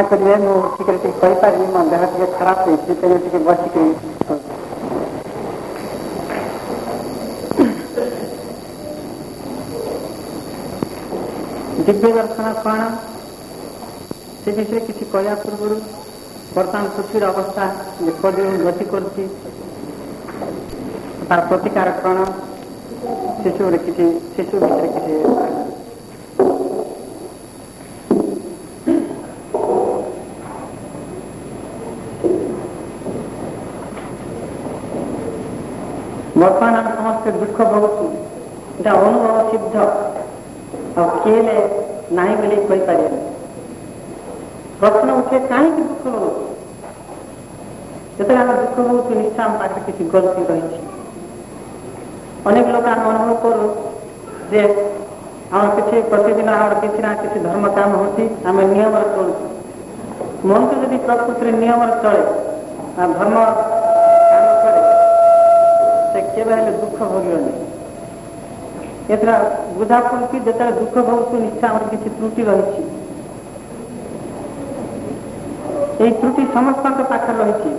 क्षमा करिए मुझे कहीपरि मो देह टे खराब होती तेज बसिक दिव्य दर्शन कौन से विषय किसी कहवा पूर्व बर्तमान पृथ्वी अवस्था जेपरि गति कर प्रतिकार कौन से सब विषय किसी बर्तमान आम समस्त दुख भोगु यहाँ अनुभव सिद्ध किए ना बोली कहीपर प्रश्न उठे कहीं दुख भोग जो आम दुख भोग निश्चय आम पाखे किसी गलती रही अनेक लोग आम अनुभव करूँ जे आम किसी प्रतिदिन आम किसी ना किसी धर्म काम होती आम नियम चलु मन को जब प्रकृति नियम चले धर्म काम करे से केवे दुख भोगनी एथरा बुझा पड़ी जो दुख भोग निश्चय आम किसी त्रुटि रही त्रुटि समस्त पाखे रही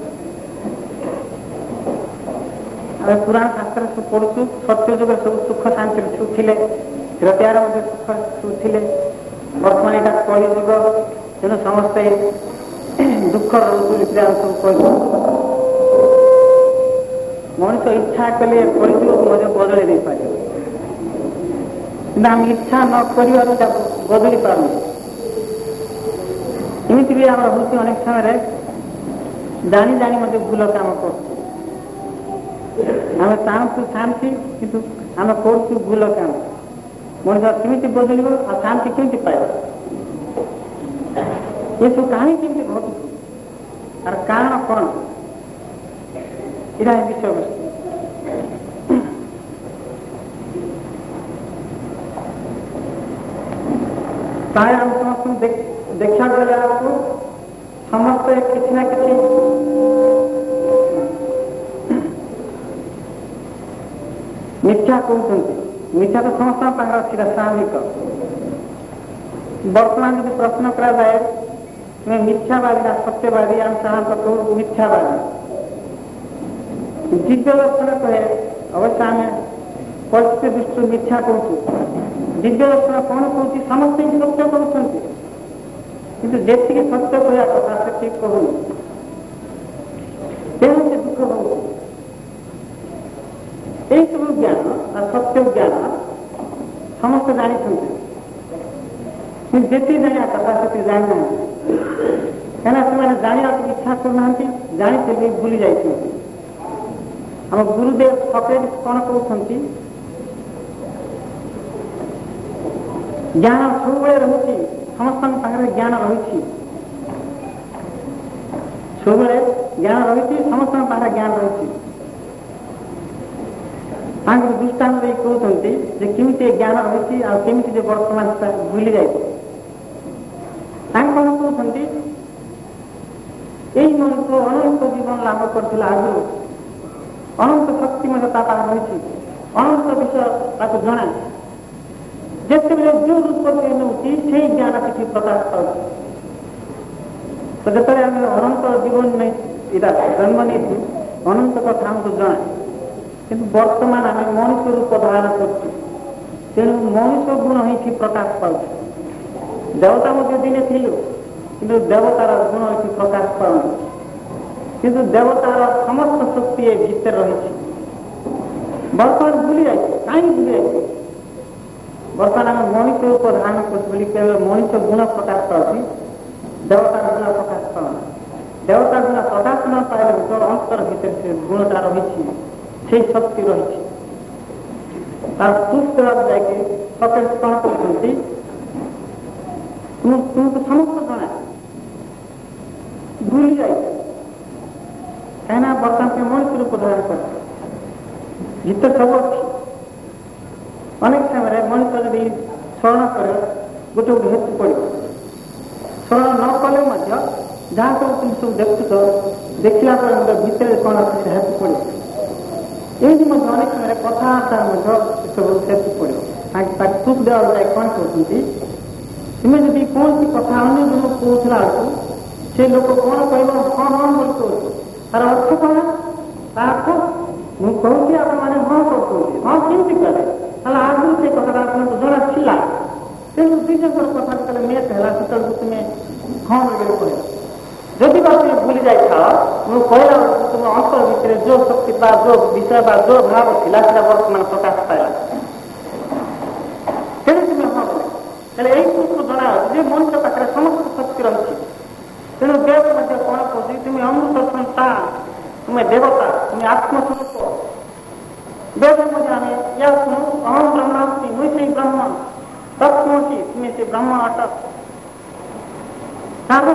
पुराण शास्त्र सब पढ़ु सत्य जुग सब सुख शांति छुले हृदय सुख छुले बर्तमान यहाँ कलि जुग तेणु समस्ते दुख रोचु सब कह मनुष्य इच्छा कले कलि जुग बदल नहीं पारे कि आम इच्छा न कर बदली पार एमती भी आम हूँ अनेक समय जानी जानी भूल काम कर आम चाहूँ शांति किंतु आम कर भूल काम मनुष्य केमी बदल आ शांति केमी पाए ये सब कहानी केमी घटू आर कारण कौन यहाँ विषय वस्तु प्राय आम समस्त देखा गले आपको समस्त किसी ना किसी मिथ्या कहते मिथ्या तो समस्त पाखे अच्छी स्वाभाविक बर्तमान जो प्रश्न करा जाए तुम्हें मिथ्यावादी ना सत्यवादी आम साधारण कहूँ मिथ्यावादी दिव्य दर्शन कहे अवश्य आम परिस्थिति दृष्टि मिथ्या कहूँ दिव्य दर्शन कौन कहूँ समस्त सत्य कहते किंतु जी सत्य कहया कथा से ठीक कहूँ तेणु से दुख हो यही सब ज्ञान सत्य ज्ञान समस्त जानी जी जाना कथा से जाना कहीं जाना इच्छा करना जानी भी भूली जाती आम गुरुदेव सकेत कौन कहते ज्ञान सब रही समस्त पाखे ज्ञान रही सब ज्ञान रही समस्त पाखे ज्ञान रही दृष्टान कहते केमी ज्ञान रही आमती बर्तमान भूली जाए कौन कहते यही मनुष्य अनंत जीवन लाभ कर आगु अनंत शक्ति रही अनंत विषय जना जिते जो रूप से नौची से ज्ञान किसी प्रकाश पाऊँ तो जो आम अनंत जीवन नहीं जन्म नहीं अनंत कथा आमको जना कि बर्तमान आम मनुष्य रूप धारण कर मनुष्य गुण ही प्रकाश पाऊँ देवता दिने थी कि देवतार गुण ये प्रकाश पाऊँ किंतु देवतार समस्त शक्ति भीतर रही बर्तमान भूली जाए कहीं भूली जाए बर्तमान आम मनुष्य रूप धारण कर मनुष्य गुण प्रकाश पाऊँ देवतार गुण प्रकाश पाऊँ देवता गुण प्रकाश न पाए जो अंतर भीतर से गुणटा रही से शक्ति रही सुस्थ जाके सके कौन कहते तुमको समस्त जना भूली जाए कहीं बर्तमान मनुष्य रूप धारण कर गीत सब अच्छी अनेक समय मनुष्य जब स्मरण करे गोटे गोटे हेतु पड़ो स्मरण न कले जहाँ सब तुम सब देखुच देखला भितर कौन अच्छे हेतु पड़ो यही अनेक समय कथबार्ता सब हेतु पड़ो सुख देवा जाए कौन कहते तुम्हें जब कौन सी कथा अन्य जन कहला से लोक कौन कह हाँ हाँ बोल कह तार अर्थ कौन अर्थ मुझे कहूँ आप हाँ कर हाँ केमती कले आगु से कथा आपको जना था तेणु दुईजर कथा जो मेट है से तुम्हें हाँ बोले कह जदि बा तुम भूली जाए मुझे कहला तुम अंतर भितर जो शक्ति जो विषय जो भाव था बर्तमान प्रकाश पाला तेणु तुम्हें हाँ बोले यही तुमको जना जे मनुष्य पाखे समस्त शक्ति रही तेणु देव कौन कह तुम्हें अमृत संतान तुम्हें देवता तुम्हें आत्मस्वरूप वेद आम या शुणु अहम ब्रह्मास्मि मुई से ब्रह्म तत्वसी तुम्हें से ब्रह्म अट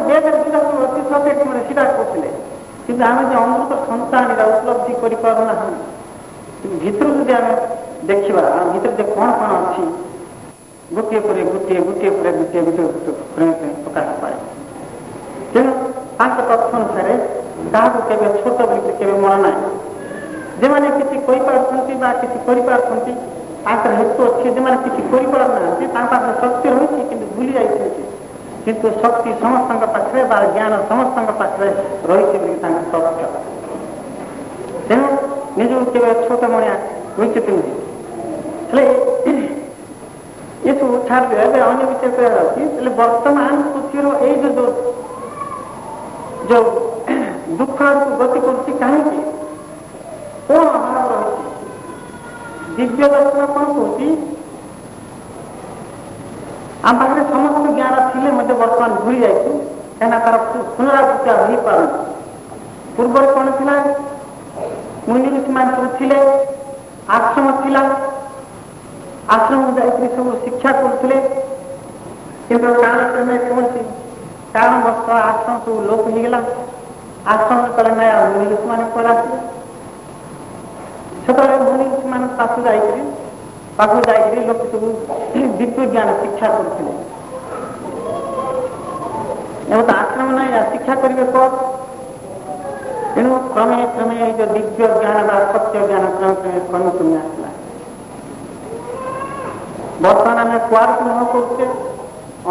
वेद विकास अति सचेत मैंने सीधा करते कि आम जो अमृत संतान उपलब्धि करना भीतर जब आम देखा भीतर जो कौन कौन अच्छी गोटे पर गोटे गोटे पर गोटे गोटे प्रकाश पाए तेणु तथ्य अनुसार क्या छोट बोल के मन ना जो मैंने किसी किसी हेतु अच्छे जो मैंने किसी करना शक्ति रही कि भूली जाइए किंतु शक्ति समस्त पाखे ज्ञान समस्त पाखे रही तथ्य तेणु निज के छोट मणिया उचित नुहे ये सब छाड़ दिया अन्य विषय कहना अच्छी वर्तमान पृथ्वी ये जो दुख को गति कर कहीं कौन अभाव रही दिव्य दर्शन कौन कह आम पाखे समस्त ज्ञान थी बर्तमान भूली जाए कहीं तार पुनरावृत्ति हो पार पूर्व कौन था मुनि ऋषि मान सब थे आश्रम था आश्रम जाकर सब शिक्षा करते किंतु कालक्रमे कौन कारण बस आश्रम सब लोप होगला आश्रम कले नया मुनि ऋषि मान कला से मुनि ऋषि मान पास जाकर लोक सब दिव्य ज्ञान शिक्षा करते आश्रम ना शिक्षा करेंगे कौन तेणु क्रमे क्रमे जो दिव्य ज्ञान सत्य ज्ञान क्रमे क्रमे क्रमे क्रमे आसला बर्तमान आम कुआर न करते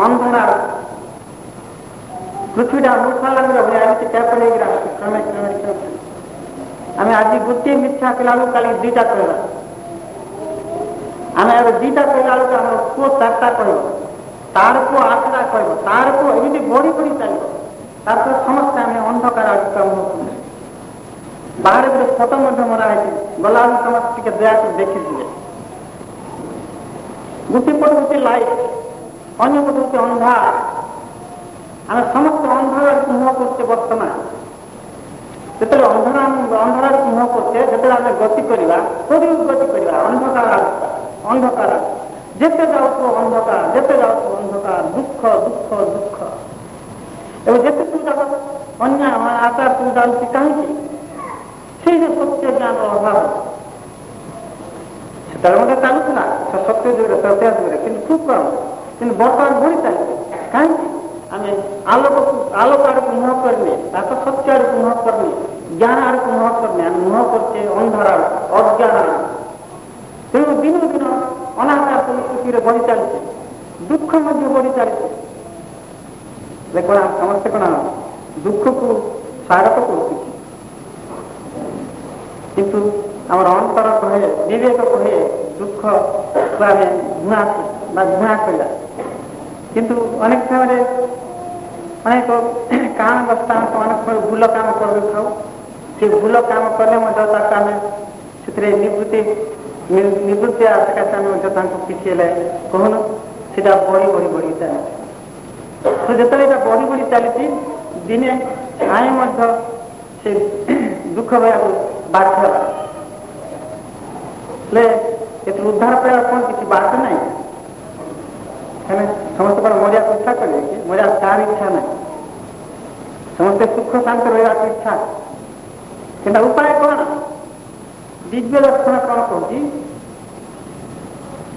अंधार पृथ्वीटा मुसाला भाई क्रमे क्रमे क्रमे आम आज गोटे मिथ्या कला काली दुईटा कहला आम दुईटा कहला बेलू आम पुओ चार्टा कह तार पुओ आठटा कह तार पुओ एमती बढ़ी बढ़ी चलो तार समस्त आम अंधकार आगे बाहर गोटे फोटो मराई गला समस्त दया देखी गोटे पट गोटे लाइट अन्य पट गोटे अंधार आम समस्त अंधार मुह करते बर्तमान जो अंधार मुह करते जो आम गति करवा कौटी गति करवा अंधकार जिते जाऊ अंधकार जिते जाऊ अंधकार दुख दुख दुख एवं जिते तू जा अन्य आचार तू जाऊँगी कहीं से जो सत्य ज्ञान अभाव से चलुला सत्य जुगे सत्य जुगे कि खूब कम कि बर्तमान बढ़ी चलते कहीं आम आलोक आड़ को मुह करने सत्य आड़ को मुह करने ज्ञान आड़ को मुह करने आम मुह करते अंधार अज्ञान आड़ तेणु दिन दिन अनाचार परिस्थिति बढ़ी चलते दुख बढ़ी चलते कौन समस्ते कौन दुख को स्वागत कर किंतु आम अंतर कहे विवेक कहे दुख को आम धूआ धूआ कला किंतु अनेक समय अनेक काम दस्तांत अनेक भूल काम कर से भूल काम कले आम से निवृत्ति सकाशे आम किसी कहून से बढ़ी बढ़ी बढ़ी चलती तो जो बढ़ी बढ़ी चलती दिने आए से दुख भया बाध्य उद्धार पाया कौन किसी बात ना समस्त मजा इच्छा करेंगे मजा तार इच्छा ना समस्ते सुख शांति रहा इच्छा कि उपाय कौन दिव्य दर्शन कौन कहती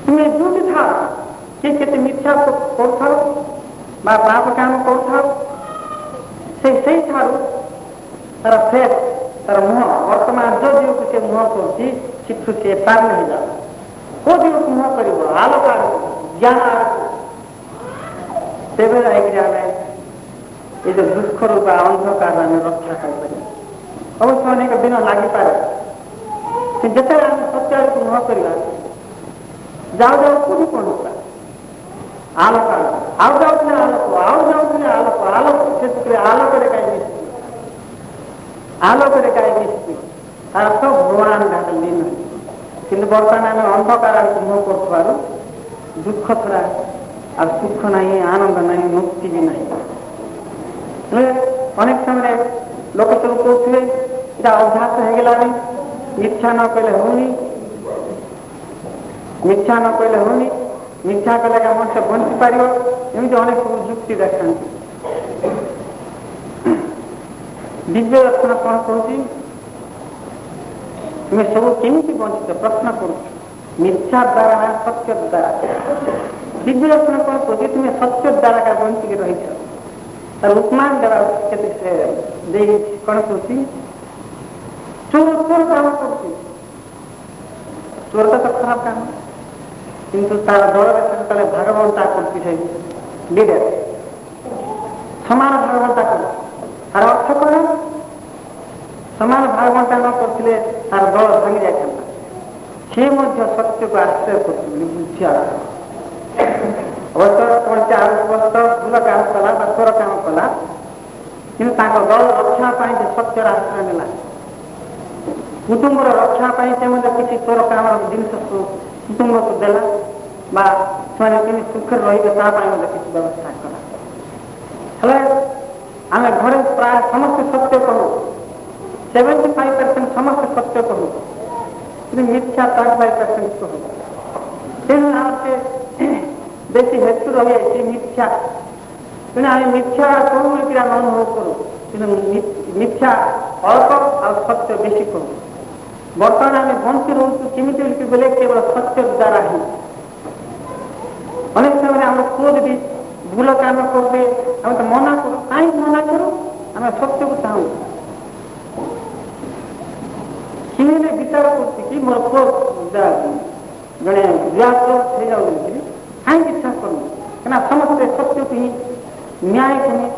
तुम्हें जो था किए केते मिथ्या कर पाप काम कर तार फेस तार मुह वर्तमान जो दिव को से मुह कर चित्तु से पार नहीं जा को दिव को मुह कर आलोक ज्ञान तेज आम ये जो दुख रूपा अंधकार आम रक्षा कर अवश्य अनेक दिन लगी पाए जिते आम सत्य आड़ को मुह करवा जाऊ जाऊ कोई पहुंचा आलोक आउ जाऊे आलोक आउ जाऊे आलोक आलोक से आलोक कहीं आलोक कहीं मिशि तार तो भगवान लीन कि बर्तमान आम अंधकार आड़ को मुह कर दुख छड़ा आ सुख नहीं आनंद नहीं मुक्ति भी नहीं अनेक समय लोक सब कहते यहाँ अभ्यास हो गलानी मिथ्या न कहले होनी मिथ्या न कहले होनी मिथ्या कले का मनुष्य बंची पार एमती अनेक सब जुक्ति देखा दिव्य दर्शन कौन कहूँ तुम्हें सब केमी बंचित प्रश्न कर मिथ्या द्वारा ना सत्य द्वारा दिव्य दर्शन कौन कहूँ तुम्हें सत्य द्वारा का बंचिक रही तार उपमान द्वारा कौन कहूँ चोर चोर काम कर चोर तो खराब काम किंतु तार दल भागवंता कर समान भागवंता कर तार अर्थ कौन समान भागवंता न करते तार दल भांगी जाता सी सत्य को आश्रय कर बुझिया अवश्य कौन से आगस्त भूल काम कला चोर काम कला कि दल रक्षा सत्यर आश्रय नेला कुटुंबर रक्षा किसी चोर काम जिन कुटुंब को देला से सुख रही किसी व्यवस्था कला आम घरे प्राय समस्त सत्य कहू 75% समस्त सत्य कहू कि मिथ्या 25% कहू तेणु बेसी हेतु रही है मिथ्या तेना आम मिथ्या कहू बोलिक अनुभव करूँ कि मिथ्या अल्प और सत्य बेसी कहू बर्तमान आम बंची रोचु केमी बोले केवल सत्य द्वारा ही अनेक समय आम पुओ यदि भूल काम करे आम तो मना करूँ कहीं मना करूँ आम सत्य को चाहूँ किए विचार कर मोर पुओ जड़े विवाह हो जाऊ कहीं इच्छा करूँ क्या समस्ते सत्य को ही न्याय को ही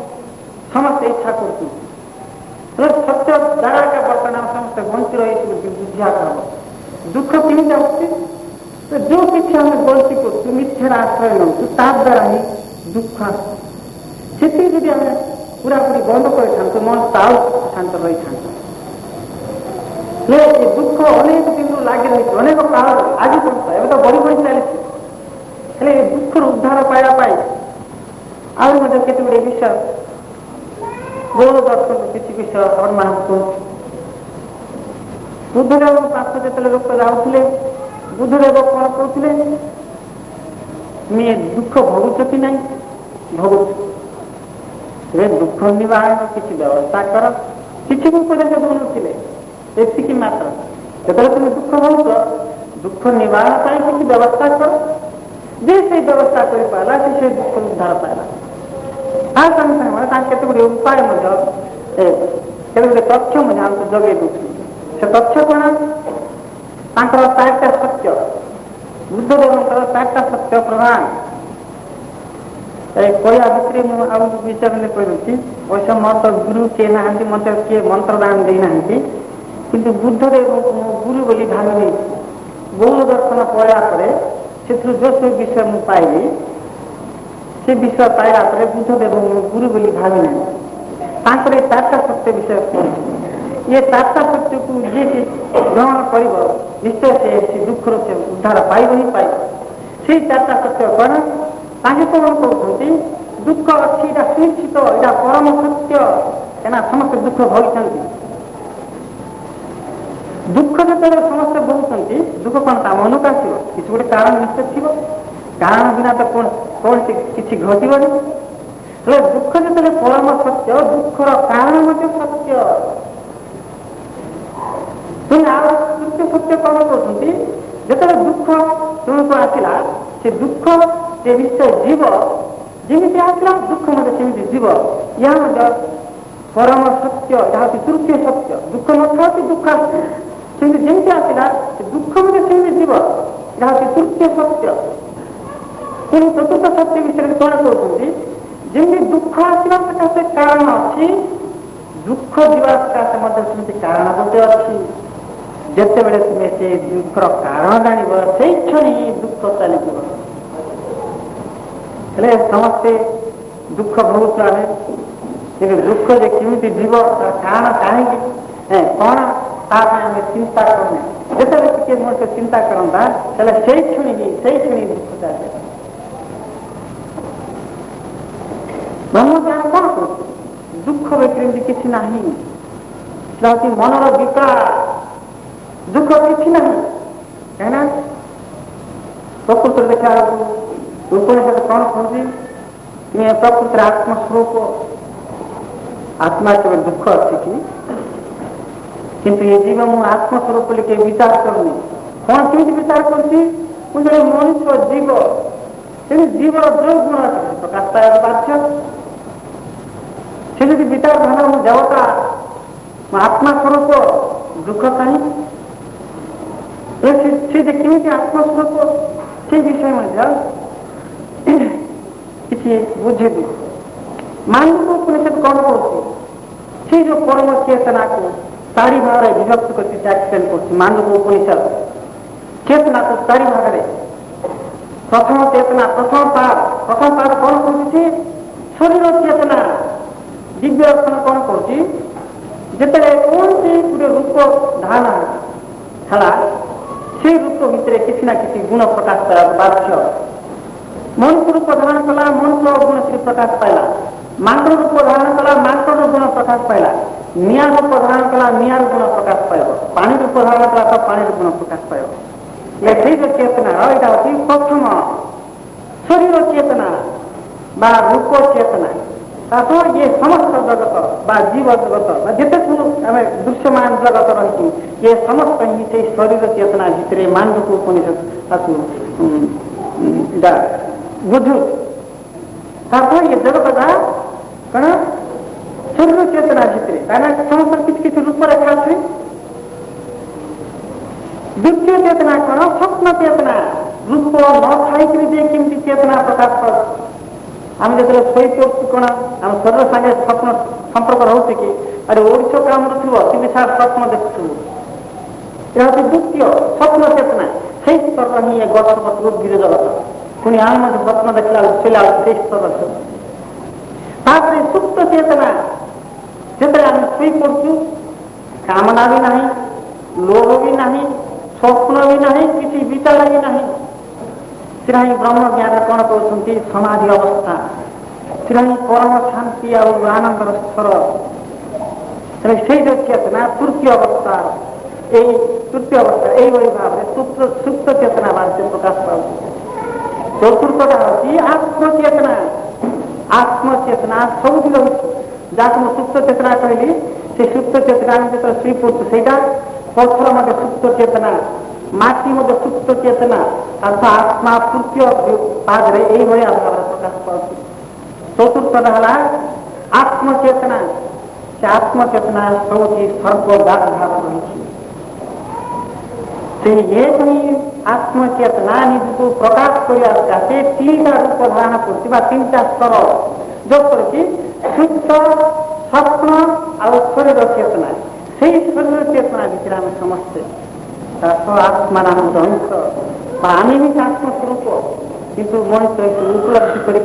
समस्ते इच्छा कर सत्य द्वारा का बर्तमान समस्त बंची रही बुझा दुख किमी जाऊँगी तो जो किसी आम गलती कर मिथ्यार आश्रय नौ द्वारा ही दुख से आम पूरा पूरी बंद कर मन ताऊ शांत रही था दुख अनेक दिन लगे रही अनेक काल आज पर्यटन तो बढ़ी बढ़ी चली दुख उद्धार पाइबापी आज केत गुड़े विषय गौर दर्शन किसी विषय वर्णना बुद्धदेव पाख जो लोक जाऊे बुद्धदेव कौन कहते दुख भोगुच कि नहीं भोगुच दुख निवारण किसी व्यवस्था कर किसी को उपदेश दौन एति मात्र जो तुम दुख भोग दुख निवारण किसी व्यवस्था कर जे से व्यवस्था कर पाला से दुख उद्धार पाला केत गुड़े उपाय केत गुड़े तथ्य आमको जगे दूसरी से तथ्य कौन चारटा सत्य बुद्धदेव चारटा सत्य प्रधान कहया भितर मुझे विचार नहीं करुच्ची वैसे मत गुरु किए ना मत किए मंत्र दान देना किंतु बुद्धदेव गुरु बोली भावी नहीं गौर दर्शन पायापर से जो सब विषय मुझे पाइली से विषय पायापर बुद्धदेव गुरु बोली भावी ना चारटा सत्य विषय ये चारटा सत्य को जी ग्रहण कर निश्चय से दुखर से उद्धार पाइब ही पाइब से चारटा सत्य कौन ताकि कौन कहते दुख अच्छी यहाँ सुनिश्चित यहाँ परम सत्य क्या समस्त दुख भोगी दुख जो समस्त भोगुंट दुख कौन ता मन को आसो किसी गोटे कारण निश्चय थी कारण बिना तो कौन किसी घटबनी दुख जो परम सत्य दुखर कारण सत्य तृतीय सत्य कौन कहते जो दुख तुमको आसला से दुख से निश्चय जीव जमी आसला दुख मत सेमती जीव यहाँ परम सत्य जहाँ तृतीय सत्य दुख न दुख जमी आसला दुख मत सेमती जीव जहाँ तृतीय सत्य तेणु चतुर्थ सत्य विषय कौन कहते जमी दुख आसवा सकाशे कारण अच्छी दुख जीवा सकाशे सेमती कारण गोटे अच्छी जिते बड़े तुम्हें से दुखर कारण जान से क्षण ही दुख चली समस्ते दुख भोगुच आए कि दुख जे केमी जीव कारण कहीं कौन आम चिंता करने जिते टे मनुष्य चिंता करता से क्षण ही दुख चले ब्रह्मज्ञान कौन कर दुख व्यक्ति किसी ना मनर विकार दुख किसी ना कहीं प्रकृति देखा उपनिषद कौन कहती प्रकृति आत्मस्वरूप आत्मा केवल दुख अच्छी कि किंतु ये जीव मु आत्मस्वरूप लिखे विचार करनी कौन केमी विचार करती मनुष्य जीव से जीवर जो गुण अच्छे प्रकाश पाया बाध्य से विचार धारणा मु देवता आत्मा स्वरूप दुख कहीं केमी आत्मस्वरूप से विषय में किसी बुझे मानव उपनिषद कौन कौन जो परम चेतना को चारि भाग विभक्त कर मानव उपनिषद चेतना को चारि भाग प्रथम चेतना प्रथम पाद कौन कर शरीर चेतना दिव्य दर्शन कौन करते कौन से गोटे रूप धारणा छड़ा से रूप भितर किसी ना किसी गुण प्रकाश करा बाध्य मनुष्य रूप धारण कला मनुष्य गुण से प्रकाश पाइला मांकड़ रूप धारण कला मांकड़ गुण प्रकाश पाइला निया रूप धारण कला नियार गुण प्रकाश पाइब पानी रूप धारण कला तो पानी गुण प्रकाश पाइब ये जो चेतना यहाँ हूँ प्रथम शरीर चेतना बा रूप चेतना तापर ये समस्त जगत बा जीव जगत जिते आम दृश्यमान जगत रही ये समस्त ही से शरीर चेतना भितर मानव उपनिषद बुझु तापर ये जगत का कण शरीर चेतना भितर समस्त किसी किसी रूप रेखा है द्वितीय चेतना कण स्वप्न चेतना रूप न खाई केमती चेतना प्रकाश कर आम जो शई पड़ू कौन आम शरीर सागे स्वप्न संपर्क रोचे कि अरे ओडिश काम थी अति विशाल स्वप्न देखु यह द्वितीय स्वप्न चेतना से स्तर ही गछ पत्र उद्भिद जगत पुणी आम स्वप्न देखला से स्तर सुप्त चेतना जिते आम शई पड़ू कामना भी ना लोभ भी ना स्वप्न भी ना किसी विचार भी ना श्री ब्रह्म ज्ञान कौन कहते समाधि अवस्था श्री परम शांति और आनंद स्तर से जो चेतना तृतीय अवस्था यही तृतीय अवस्था यही भाव में सुप्त चेतना भाव से प्रकाश पाऊँ चतुर्थटा हूँ आत्मचेतना सब जहाँ मैं सुप्त चेतना कहली से सुप्त चेतना जो श्री पुरुष से पत्थर मध्य सुप्त चेतना माटी मध्य सुप्त चेतना अर्थात आत्मा तृतीय पाद यही भाव प्रकाश पाऊँ चतुर्थ है आत्मचेतना से आत्मचेतना सब सर्वव्याप भाव रही ये आत्मचेतना निजको प्रकाश करने से तीनटा रूप धारण कर तीनटा स्तर जो कि शुद्ध स्वप्न और शरीर चेतना से शरीर चेतना भितर आम समस्ते आत्मा नाम अंश आम ही आत्मस्वरूप किंतु मनुष्य उपलब्धि कर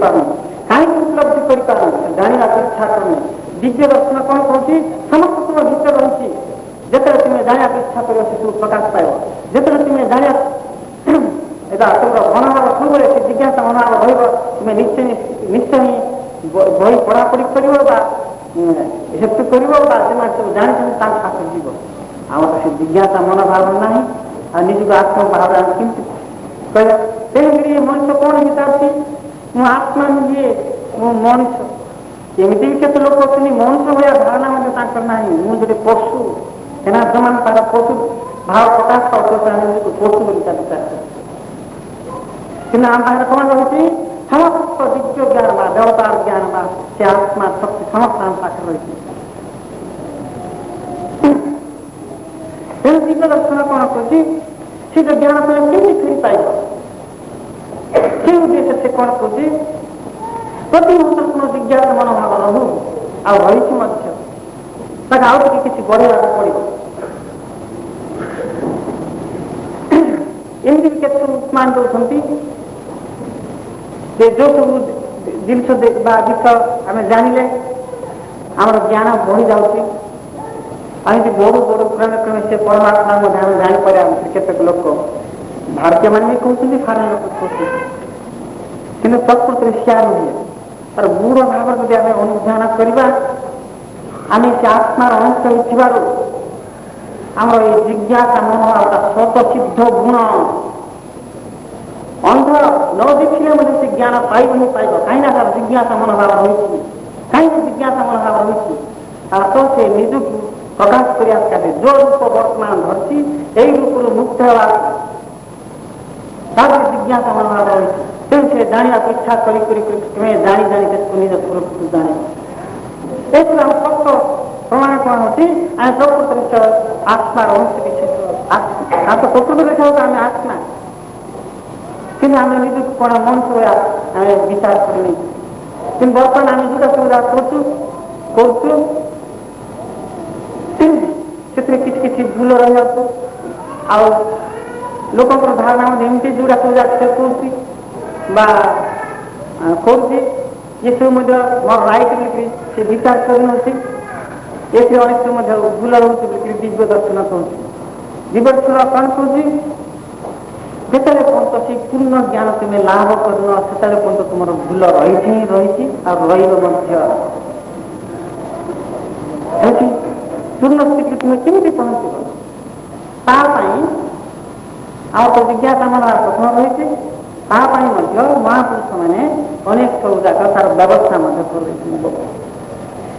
कहीं उपलब्धि कर जानवा इच्छा करनी दिव्य दर्शन कौन कहती समस्त तुम भर रही जिते तुम्हें जाना इच्छा कर प्रकाश पाइब जिते तुम्हें जाना तुम मनोभाव सब से जिज्ञासा मनोभाव रही तुम्हें निश्चय ही बही पढ़ापढ़ी कर हेतु कर सब जानी जीव आम तो से जिज्ञासा मनोभाव ना आ निजक आत्मभाव किमती कह तेणुक मनुष्य कौन विचार मु आत्मा निजे मु मनुष्य एमती भी केत लोक अच्छे मनुष्य भाया धारणा ना मुझे पशु एना समान तार पशु भाव प्रकाश पाते पशु विचार कि आम पाखे कौन रही समस्त दिव्य ज्ञान देवतार ज्ञान से आत्मा शक्ति समस्त आम पाखे रही दिव्य दर्शन कौन कर ज्ञान पाए केमी फिर पाइब से उद्देश्य से कौन कर ପ୍ରତି ମୁହୂର୍ତ୍ତରେ ଜିଜ୍ଞାସା ମନୋଭାବ ରହୁ ଆଉ ରହିଛି ମଧ୍ୟ ତାକୁ ଆଉ ଟିକେ କିଛି ବଢ଼େଇବାକୁ ପଡ଼ିବ। ଏମିତି ବି କେତେ ଉପମାନ ଦେଉଛନ୍ତି ଯେ ଯେଉଁ ସବୁ ଜିନିଷ ବା ବିଷୟ ଆମେ ଜାଣିଲେ ଆମର ଜ୍ଞାନ ବଢ଼ି ଯାଉଛି। ଏମିତି ବଢ଼ୁ ବଢ଼ୁ କ୍ରମେ କ୍ରମେ ସେ ପରମାତ୍ମା ମଧ୍ୟ ଆମେ ଜାଣିପାରିବା। କେତେକ ଲୋକ ଭାରତୀୟମାନେ ବି କହୁଛନ୍ତି, ଫରେନ୍ ଲୋକ କହୁଛନ୍ତି, କିନ୍ତୁ ପ୍ରକୃତିରେ ସେୟା ନୁହେଁ। ତାର ଗୂଢ଼ ଭାବରେ ଯଦି ଆମେ ଅନୁଧ୍ୟାନ କରିବା, ଆମେ ସେ ଆତ୍ମାର ଅଂଶ ହୋଇଥିବାରୁ ଆମର ଏଇ ଜିଜ୍ଞାସା ମନୋଭାବଟା ସ୍ୱତଃସିଦ୍ଧ ଗୁଣ ଅନ୍ଧ ନ ଦେଖିଲେ ମଧ୍ୟ ସେ ଜ୍ଞାନ ପାଇବ ହିଁ ପାଇବ। କାହିଁକିନା ତାର ଜିଜ୍ଞାସା ମନୋଭାବ ରହିଛି। କାହିଁକି ଜିଜ୍ଞାସା ମନୋଭାବ ରହିଛି? ତାର ତ ସେ ନିଜକୁ ପ୍ରକାଶ କରିବା କାଟେ ଯେଉଁ ରୂପ ବର୍ତ୍ତମାନ ଧରିଛି ଏଇ ରୂପରୁ ମୁକ୍ତ ହେବା ତାର ଜିଜ୍ଞାସା ମନୋଭାବ ରହିଛି। ତେଣୁ ସେ ଜାଣିବାକୁ ଇଚ୍ଛା କରି ତୁମେ ଜାଣି ଜାଣି ତାକୁ ନିଜ ସ୍ୱରୂପକୁ ଜାଣିବ। ଏଥିରୁ ଆମ ସତ୍ୟ ପ୍ରମାଣ କ'ଣ ହେଉଛି? ଆମେ ପ୍ରକୃତରେ ଆତ୍ମାର ଅଂଶ ବିଶେଷ ପ୍ରକୃତରେ ଦେଖାଉଛି ଆମେ ଆତ୍ମା, କିନ୍ତୁ ଆମେ ନିଜକୁ କ'ଣ ମଣିଷ ଆମେ ବିଚାର କରିନି। କିନ୍ତୁ ବର୍ତ୍ତମାନ ଆମେ ଯେଉଁଟା ସୁବିଧା କରୁଛୁ ସେଥିରେ କିଛି କିଛି ଭୁଲ ରହିଯାଉଛି। ଆଉ ଲୋକଙ୍କର ଧାରଣା ମଧ୍ୟ ଏମିତି ଯେଉଁଟା ସୁବିଧା ସେ କରୁଛି ବା କରୁଛି ଏସବୁ ମଧ୍ୟ ମୋର ରାଇଟ୍ ବୋଲିକରି ସେ ବିଚାର କରିନେଉଛି। ଏଥିରେ ଅନେକ ମଧ୍ୟ ଭୁଲ ରହୁଛି ବୋଲିକରି ଦିବ୍ୟ ଦର୍ଶନ କରୁଛି। ଦିବ୍ୟ ଦର୍ଶନ କ'ଣ କରୁଛି? ଯେତେବେଳେ ପର୍ଯ୍ୟନ୍ତ ସେ ପୂର୍ଣ୍ଣ ଜ୍ଞାନ ତୁମେ ଲାଭ କରୁନ ସେତେବେଳେ ପର୍ଯ୍ୟନ୍ତ ତୁମର ଭୁଲ ରହିଛି ହିଁ ରହିଛି ଆଉ ରହିବ ମଧ୍ୟ। ଏଠି ପୂର୍ଣ୍ଣ ସ୍ଥିତି ତୁମେ କେମିତି ପହଞ୍ଚିବ? ତା ପାଇଁ ଆଉ ତ ଜିଜ୍ଞାସା ମନୋଭାବ ପ୍ରଥମ ରହିଛି। ତା ପାଇଁ ମଧ୍ୟ ମହାପୁରୁଷମାନେ ଅନେକ ସବୁ ଯାକ ତାର ବ୍ୟବସ୍ଥା ମଧ୍ୟ କରୁଛନ୍ତି।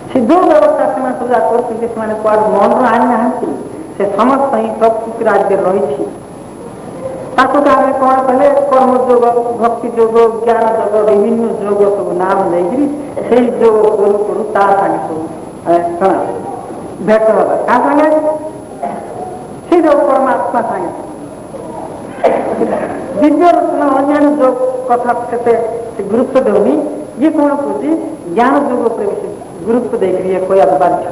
ସେ ଯେଉଁ ବ୍ୟବସ୍ଥା ସେମାନେ ପୂଜା କରୁଛନ୍ତି ସେମାନେ କୁଆଡ଼େ ମନରୁ ଆଣିନାହାନ୍ତି। ସେ ସମସ୍ତ ହିଁ ପ୍ରକୃତି ରାଜ୍ୟରେ ରହିଛି। ତାକୁ ତ ଆମେ କ'ଣ କଲେ କର୍ମଯୋଗ, ଭକ୍ତି ଯୋଗ, ଜ୍ଞାନ ଯୋଗ, ବିଭିନ୍ନ ଯୋଗ ସବୁ ନାମ ଦେଇକରି ସେଇ ଯୋଗ କରୁ କରୁ ତା ସାଙ୍ଗେ ସବୁ କ'ଣ ଭେଟ ହେବା। କାହା ସାଙ୍ଗେ? ସେ ଯୋଉ ପରମାତ୍ମା ସାଙ୍ଗେ। ଦିବ୍ୟ ଦର୍ଶନ ଅନ୍ୟାନ୍ୟ ଯୋଗ କଥା ସେତେ ଗୁରୁତ୍ୱ ଦେଉନି। ଇଏ କ'ଣ କହୁଛି? ଜ୍ଞାନ ଯୋଗ ଉପରେ ବେଶୀ ଗୁରୁତ୍ୱ ଦେଇକରି ଇଏ କହିବାକୁ ବାଧ୍ୟ।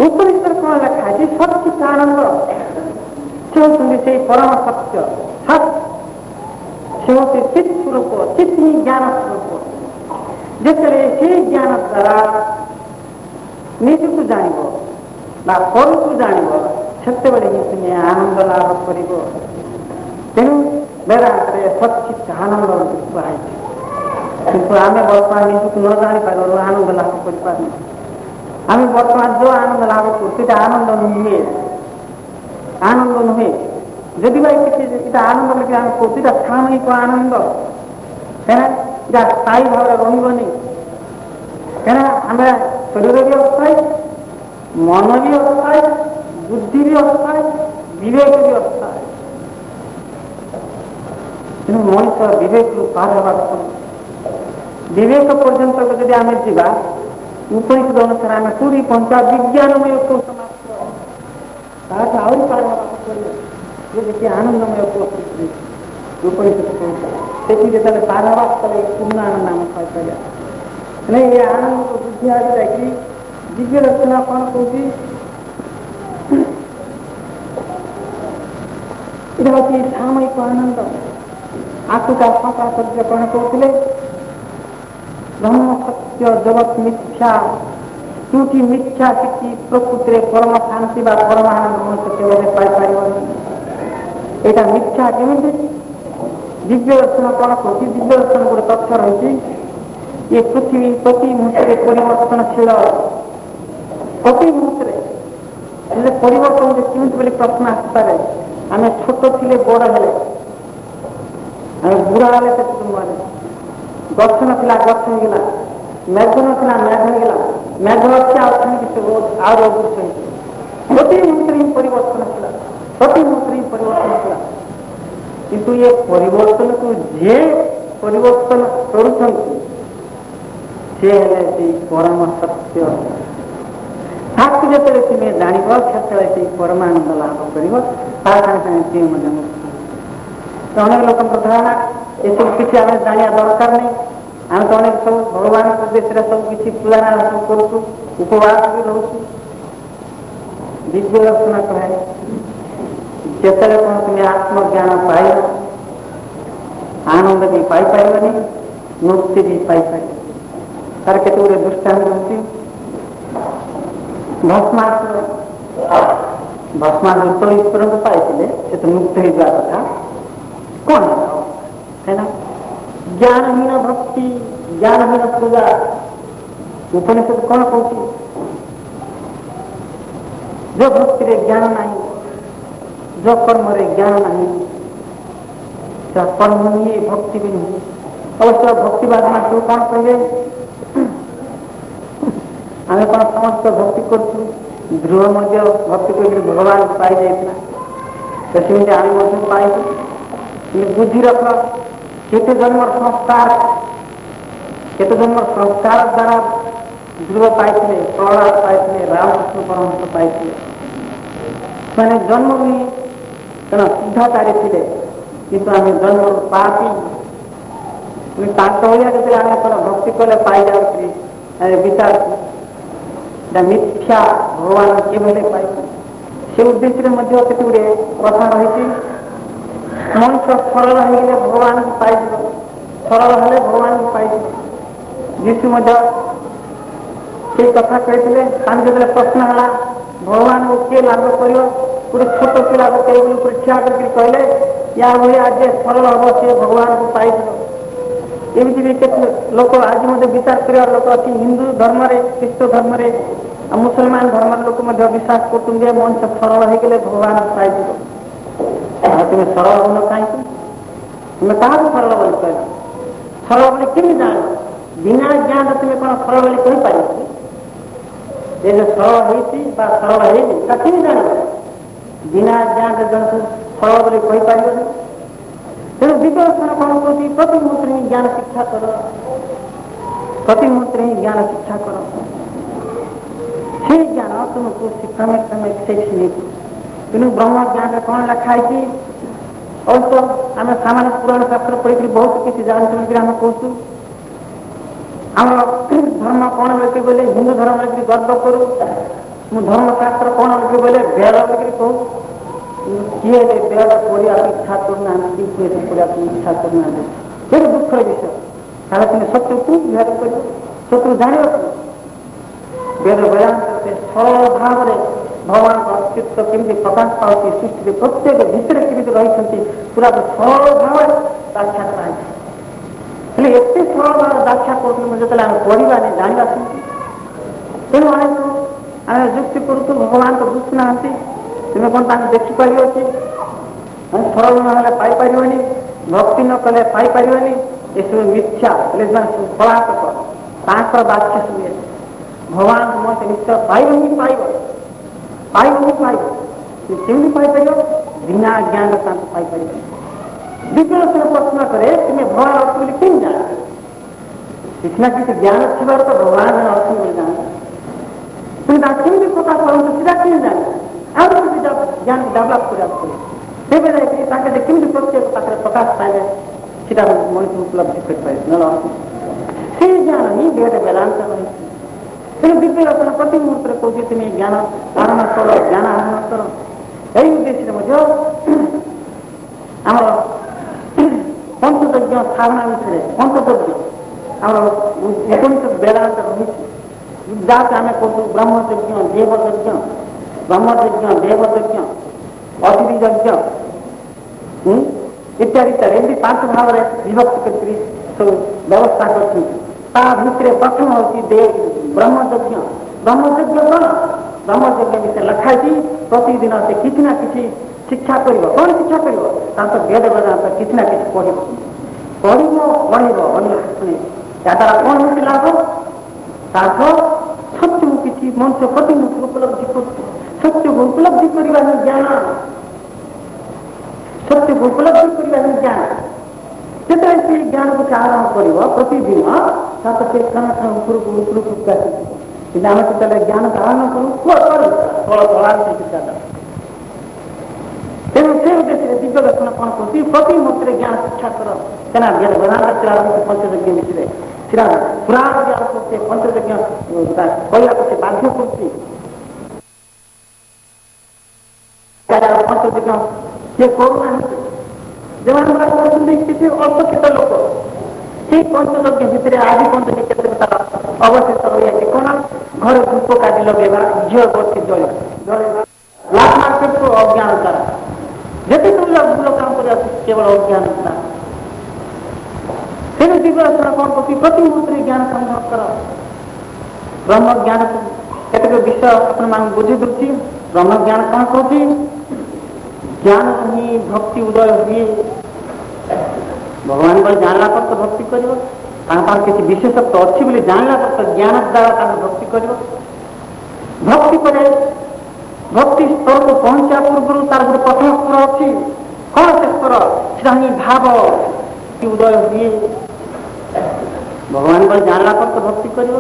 ଉପନିଷଦରେ କ'ଣ ଲେଖା ଅଛି? ସଚ୍ଚିତ୍ ଆନନ୍ଦ ସେ ହେଉଛନ୍ତି ସେଇ ପରମ ସତ୍ୟ। ସତ୍ ସେ ହେଉଛି ଚିତ୍ ସ୍ୱରୂପ, ଚିତ୍ ହିଁ ଜ୍ଞାନ ସ୍ୱରୂପ। ଯେତେବେଳେ ସେଇ ଜ୍ଞାନ ଦ୍ୱାରା ନିଜକୁ ଜାଣିବ ବା ପରକୁ ଜାଣିବ ସେତେବେଳେ ହିଁ ତୁମେ ଆନନ୍ଦ ଲାଭ କରିବ। ତେଣୁ ବେଦାନ୍ତରେ ସଚ୍ଚିତ୍ ଆନନ୍ଦ କୁହାଯାଇଛି। କିନ୍ତୁ ଆମେ ବର୍ତ୍ତମାନ ନିଜକୁ ନ ଜାଣିପାରିବାରୁ ଆନନ୍ଦ ଲାଭ କରିପାରୁନି। ଆମେ ବର୍ତ୍ତମାନ ଯେଉଁ ଆନନ୍ଦ ଲାଭ କରୁ ସେଇଟା ଆନନ୍ଦ ନୁହେଁ। ଆନନ୍ଦ ନୁହେଁ। ଯଦି ଭାଇ କିଛି ଏଇଟା ଆନନ୍ଦ ବୋଲି ଆମେ କହୁଛୁ ଏଇଟା ସାମୟିକ ଆନନ୍ଦ। କାହିଁକିନା ଏଇଟା ସ୍ଥାୟୀ ଭାବରେ ରହିବନି। କାହିଁକିନା ଆମେ ଶରୀର ବି ଅସ୍ଥାୟୀ, ମନ ବି ଅସ୍ଥାୟୀ, ବୁଦ୍ଧି ବି ଅସ୍ଥାୟୀ, ବିବେକ ବି ଅସ୍ଥାୟୀ। ତେଣୁ ମଣିଷ ବିବେକରୁ ପାର ହେବାକୁ ପଡ଼ିବ। ବିବେକ ପର୍ଯ୍ୟନ୍ତ ଯଦି ଆମେ ଯିବା ଉପନିଷଦ ଅନୁସାରେ ଆମେ ପୁରୀ ପଞ୍ଚା ବିଜ୍ଞାନମୟ କୋଷ ମାତ୍ର ତାଠୁ ଆହୁରି ପାର ହେବାକୁ ପଡ଼ିବ। ଯେକି ଆନନ୍ଦମୟ କୋଷ ଉପନିଷଦ କହୁଛି ସେଠି ଯେତେବେଳେ ପାର ହେବାକୁ କଲେ ପୂର୍ଣ୍ଣ ଆନନ୍ଦ ଆମେ ପାଇପାରିବା। ମାନେ ଏ ଆନନ୍ଦ ବୁଦ୍ଧି ଆଦି ଯାଇକି ଦିବ୍ୟ ଦର୍ଶନ କ'ଣ କହୁଛି? ଏଇଟା ହେଉଛି ସାମୟିକ ଆନନ୍ଦ। ଆକୁଟା ସକାଶଯ୍ୟ କ'ଣ କହୁଥିଲେ? ବ୍ରହ୍ମ ସତ୍ୟ ଜଗତ ମିଥ୍ୟା, ତୁଟି ମିଥ୍ୟା ଶିଖି ପ୍ରକୃତିରେ ପରମ ଶାନ୍ତି ବା ପରମାନନ୍ଦ ମଣିଷ କେବେ ପାଇପାରିବନି। ଏଇଟା ମିଥ୍ୟା କେମିତି? ଦିବ୍ୟ ଦର୍ଶନ କ'ଣ କହୁଛି? ଦିବ୍ୟ ଦର୍ଶନ ଗୋଟେ ତଥ୍ୟ ରହିଛି। ଏ ପୃଥିବୀ ପ୍ରତି ମୁହୂର୍ତ୍ତରେ ପରିବର୍ତ୍ତନଶୀଳ। ପ୍ରତି ମୁହୂର୍ତ୍ତରେ ହେଲେ ପରିବର୍ତ୍ତନ କେମିତି ବୋଲି ପ୍ରଶ୍ନ ଆସିପାରେ। ଆମେ ଛୋଟ ଥିଲେ ବଡ଼ ହେଲେ, ଆମେ ବୁଢ଼ା ହେଲେ ସେଠି ମାନେ ଗଛ ନଥିଲା ଗଛ ହେଇଗଲା, ମେଘ ନଥିଲା ମେଘ ହେଇଗଲା, ମେଘ ଅଛି ଆଉ ସେମିତି ସବୁ ଆହୁରି ଅଦୃଶ୍ୟ ହେଇଛି। ପ୍ରତି ମୁହୂର୍ତ୍ତରେ ହିଁ ପରିବର୍ତ୍ତନ ଥିଲା, ପ୍ରତି ମୁହୂର୍ତ୍ତରେ ହିଁ ପରିବର୍ତ୍ତନ ଥିଲା। କିନ୍ତୁ ଏ ପରିବର୍ତ୍ତନକୁ ଯିଏ ପରିବର୍ତ୍ତନ କରୁଛନ୍ତି ସେ ହେଲେ ସେଇ ପରମ ସତ୍ୟ। ତାକୁ ଯେତେବେଳେ ତୁମେ ଜାଣିବ ସେତେବେଳେ ସେଇ ପରମାନନ୍ଦ ଲାଭ କରିବ। ତା ସାଙ୍ଗେ ସାଙ୍ଗେ ସିଏ ମଧ୍ୟ ମୁକ୍ତି। ଅନେକ ଲୋକଙ୍କର ଧାରଣା ଏସବୁ କିଛି ଆମେ ଜାଣିବା ଦରକାର ନାହିଁ। आम तो अनेक सब भगवान उद्देश्य सब किसी पूजा सब करूँ उपवास भी रोचु दिव्य दर्शन कहे जिते कौन तुम्हें आत्मज्ञान पाइ आनंद भी पाइपर मुक्ति भी पाइपर तार के दृष्टांत होती भस्मासुर तो ईश्वर को पाई से तो मुक्त हो जावा कथा कौन है ना ज्ञानहीन भक्ति ज्ञानहीन पूजा उपनिषद कौन कहती जो भक्ति रे ज्ञान नहीं जो कर्म रे ज्ञान नहीं कर्म नहीं भक्ति भी नहीं अवश्य भक्तिवाद में सब कौन कहे आम कौन समस्त भक्ति कर ध्रुव भक्ति कर भगवान पाई जाइए तो सेमती आम पाई बुद्धि रख केते जन्म संस्कार द्वारा ध्रुव पाई प्रहलाद पाई रामकृष्ण परमहंस पाई मैंने जन्म भी सिद्धाचार्य थे किंतु आम जन्म पापी आम भक्ति कले पाई जाऊँ विचार मिथ्या भगवान किभले पाई से उद्देश्य गुड़े कथा रही मनुष्य सरल हो भगवान को पाई सरल हेले भगवान को पाई जीशु से कथा कहते जो प्रश्न है भगवान को किए लाभ कर गोटे छोट पिला टेबुल पर ठिया करके कहले या भाई आज सरल हम से भगवान को पाई एमती भी लोक आज विचार कर लोक अच्छी हिंदू धर्म ख्रीष्ट धर्म मुसलमान धर्म लोक विश्वास कर मनुष्य सरल हो गले भगवान को पाई तुम्हें सरल होन कहीं तुम्हें क्या सरल बोली कह सरल बोली केमी जान बिना ज्ञान तुम्हें कौन सरल बोली कही पार ये जो सरल होती सरल है केमी जान बिना ज्ञान जन सरल बोली कही पार तेणु विद्यार्थी कौन कहती प्रति मुहूर्त ही ज्ञान शिक्षा कर प्रति मुहूर्त ही ज्ञान शिक्षा कर से ज्ञान तुमको क्रमे क्रमे से तेणु ब्रह्म ज्ञान कौन लिखाई कि अवश्य आम सामान्य पुराण शास्त्र पढ़ी बहुत किसी जानते आम कहूँ आम धर्म कौन लेके बोले हिंदू धर्म लेकर गर्व करूँ मु धर्मशास्त्र कौन लेके बोले वेद लेकर कहूँ किए वेद पढ़ा इच्छा करना किए पढ़ा इच्छा करना ये दुखर विषय ताले तुम शत्रु को विहार कर शत्रु जान वेद वेदांत से सरल भाव भगवान का अस्तित्व केमी प्रकाश पाती सृष्टि प्रत्येक भितर केमी रही पूरा सरल भाव व्याख्या कराई एत सरल भाव व्याख्या कर पढ़ा नहीं जानवा तेणु आम युक्ति करूँ भगवान तो बुझुना तुम्हें कौन देखिपार सरल ना पाइपर भक्ति न कले पाइपर ये सब मिथ्या पलातक व्याख्या सब भगवान मत निश्चय पाइब ही पाइब पाइब ही पाइब केमी पाइपर बिना ज्ञान पाइपर विज्ञान से प्रश्न करे तुम्हें भगवान अच्छे बोली कहीं जाना किसी ना किसी ज्ञान थोड़ा तो भगवान अच्छे बोली जाना तुम्हें केमी प्रकाश करूँ सीधा कहीं जाना आउ ज्ञान डेभलप करें केमी प्रत्येक पाखे प्रकाश पाइले सीटा मनुष्य उपलब्धि कर ज्ञान ही वेद वेदांत रही तेणु विद्या रचना प्रति मुहूर्त कहते तुम्हें ज्ञान आरम्भ कर ज्ञान आरम्भ कर यही उद्देश्य आम पंचयज्ञ स्थापना विषय पंचयज्ञ आम उपनिषद वेदांत रही जाके आम कहूँ ब्रह्मयज्ञ देवयज्ञ ब्रह्मयज्ञ देवयज्ञ अतिथि यज्ञ इत्यादि इत्यादि 5 भाव विभक्त कर सब व्यवस्था कर प्रथम हूँ ब्रह्मयज्ञ ब्रह्मयज्ञ कौन ब्रह्मयज्ञ विषय लिखाई प्रतिदिन से किसी ना किसी शिक्षा कर कौन शिक्षा कर वेद वेदांत किसी ना किसी पढ़ द्वारा कौन हो लाभ सत्य को किसी मनुष्य प्रति उपलब्धि कर सत्य को उपलब्धि करने ज्ञान सत्य को उपलब्धि करने ज्ञान जिते से ज्ञान को आरम्भ कर प्रतिदिन से उपरक आम जो ज्ञान को आरम्भ करूँ तेणु से उद्देश्य दिव्य दर्शन कौन कहती प्रति मुहूर्त ज्ञान शिक्षा कर क्या वेद वेदांत पंचयज्ञ विषय ସେଟା ପୁରାଣ ଜ୍ଞାନ କରୁଛେ ପଞ୍ଚଯଜ୍ଞ କହିବାକୁ ସେ ବାଧ୍ୟ କରୁଛି। ପଞ୍ଚଯଜ୍ଞ ସିଏ କରୁନାହାନ୍ତି, ଯେଉଁମାନେ କରୁଛନ୍ତି କିଛି ଅଳ୍ପ କେତେ ଲୋକ। ସେଇ ପଞ୍ଚଯଜ୍ଞ ଭିତରେ ଆଜି ପର୍ଯ୍ୟନ୍ତ କେତେ ତାର ଅବଶିଷ୍ଟ ରହିଯାଇଛି କଣ? ଘରେ ଧୂପ କାଠି ଲଗେଇବା, ଝିଅ ବର୍ଷି ଜଳେଇବା, ଲାଭ ଅଜ୍ଞାନ ଦ୍ୱାରା ଯେତେ ଭଲ କାମ କରିବା କେବଳ ଅଜ୍ଞାନ ଦ୍ୱାରା। ତେଣୁ ଦିବଦର୍ଶନ କଣ କରୁଛି? ପ୍ରତି ମୁହୂର୍ତ୍ତରେ ଜ୍ଞାନ ସଂଗ୍ରହ କର। ବ୍ରହ୍ମ ଜ୍ଞାନକୁ କେତେକ ବିଷୟ ଆପଣମାନଙ୍କୁ ବୁଝି ଦଉଛି। ବ୍ରହ୍ମ ଜ୍ଞାନ କଣ କହୁଛି? ଜ୍ଞାନ ହିଁ ଭକ୍ତି ଉଦୟ ହୁଏ। ଭଗବାନଙ୍କ ଜାଣିଲା ପରେ ତ ଭକ୍ତି କରିବ, ତାଙ୍କର କିଛି ବିଶେଷତ୍ୱ ଅଛି ବୋଲି ଜାଣିଲା ପରେ ତ ଜ୍ଞାନ ଦ୍ୱାରା ତାଙ୍କୁ ଭକ୍ତି କରିବ। ଭକ୍ତି ପରେ ଭକ୍ତି ସ୍ତରକୁ ପହଞ୍ଚିବା ପୂର୍ବରୁ ତାର ଗୋଟେ ପ୍ରଥମ ସ୍ତର ଅଛି। କଣ ସେ ସ୍ତର? ସେଟା ହିଁ ଭାବ ଉଦୟ ହୁଏ। ଭଗବାନଙ୍କ ଜାଣିଲା ପରେ ତ ଭକ୍ତି କରିବ,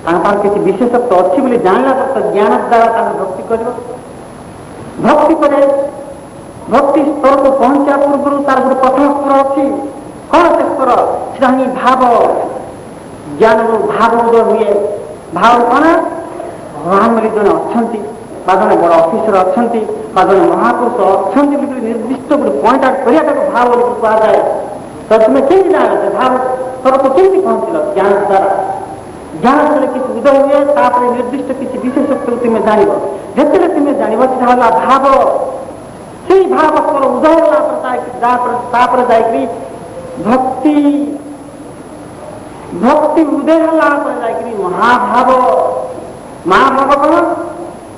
ତାଙ୍କର କିଛି ବିଶେଷତ୍ୱ ଅଛି ବୋଲି ଜାଣିଲା ପରେ ତ ଜ୍ଞାନ ଦ୍ୱାରା ତାଙ୍କୁ ଭକ୍ତି କରିବ। ଭକ୍ତି ପରେ ଭକ୍ତି ସ୍ତରକୁ ପହଞ୍ଚିବା ପୂର୍ବରୁ ତାର ଗୋଟେ ପ୍ରଥମ ସ୍ତର ଅଛି। କଣ ସେ ସ୍ତର? ସେଟା ହିଁ ଭାବ। ଜ୍ଞାନରୁ ଭାବ ଉଦୟ ହୁଏ। ଭାବ କଣ? ଭଗବାନ ବୋଲି ଜଣେ ଅଛନ୍ତି, ବା ଜଣେ ବଡ଼ ଅଫିସର ଅଛନ୍ତି, ବା ଜଣେ ମହାପୁରୁଷ ଅଛନ୍ତି ବୋଲି ନିର୍ଦ୍ଦିଷ୍ଟ ଗୋଟେ ପଏଣ୍ଟ ଆଉଟ୍ କରିବାଟାକୁ ଭାବ ବୋଲି କୁହାଯାଏ। ତ ତୁମେ କେମିତି ଜାଣିଲ? ଭାବ ସ୍ତରକୁ କେମିତି ପହଞ୍ଚିଲ? ଜ୍ଞାନ ଦ୍ୱାରା। ଜ୍ଞାନ ଯେତେବେଳେ କିଛି ଉଦୟ ହୁଏ, ତାପରେ ନିର୍ଦ୍ଦିଷ୍ଟ କିଛି ବିଶେଷତ୍ୱ ତୁମେ ଜାଣିବ। ଯେତେବେଳେ ତୁମେ ଜାଣିବ ସେଟା ହେଲା ଭାବ। ସେଇ ଭାବ ସ୍ତର ଉଦୟ ହେଲା ତାପରେ ଯାଇକରି ଭକ୍ତି, ଭକ୍ତି ଉଦୟ ହେଲା ପରେ ଯାଇକରି ମହାଭାବ। ମହାଭାବ କଣ?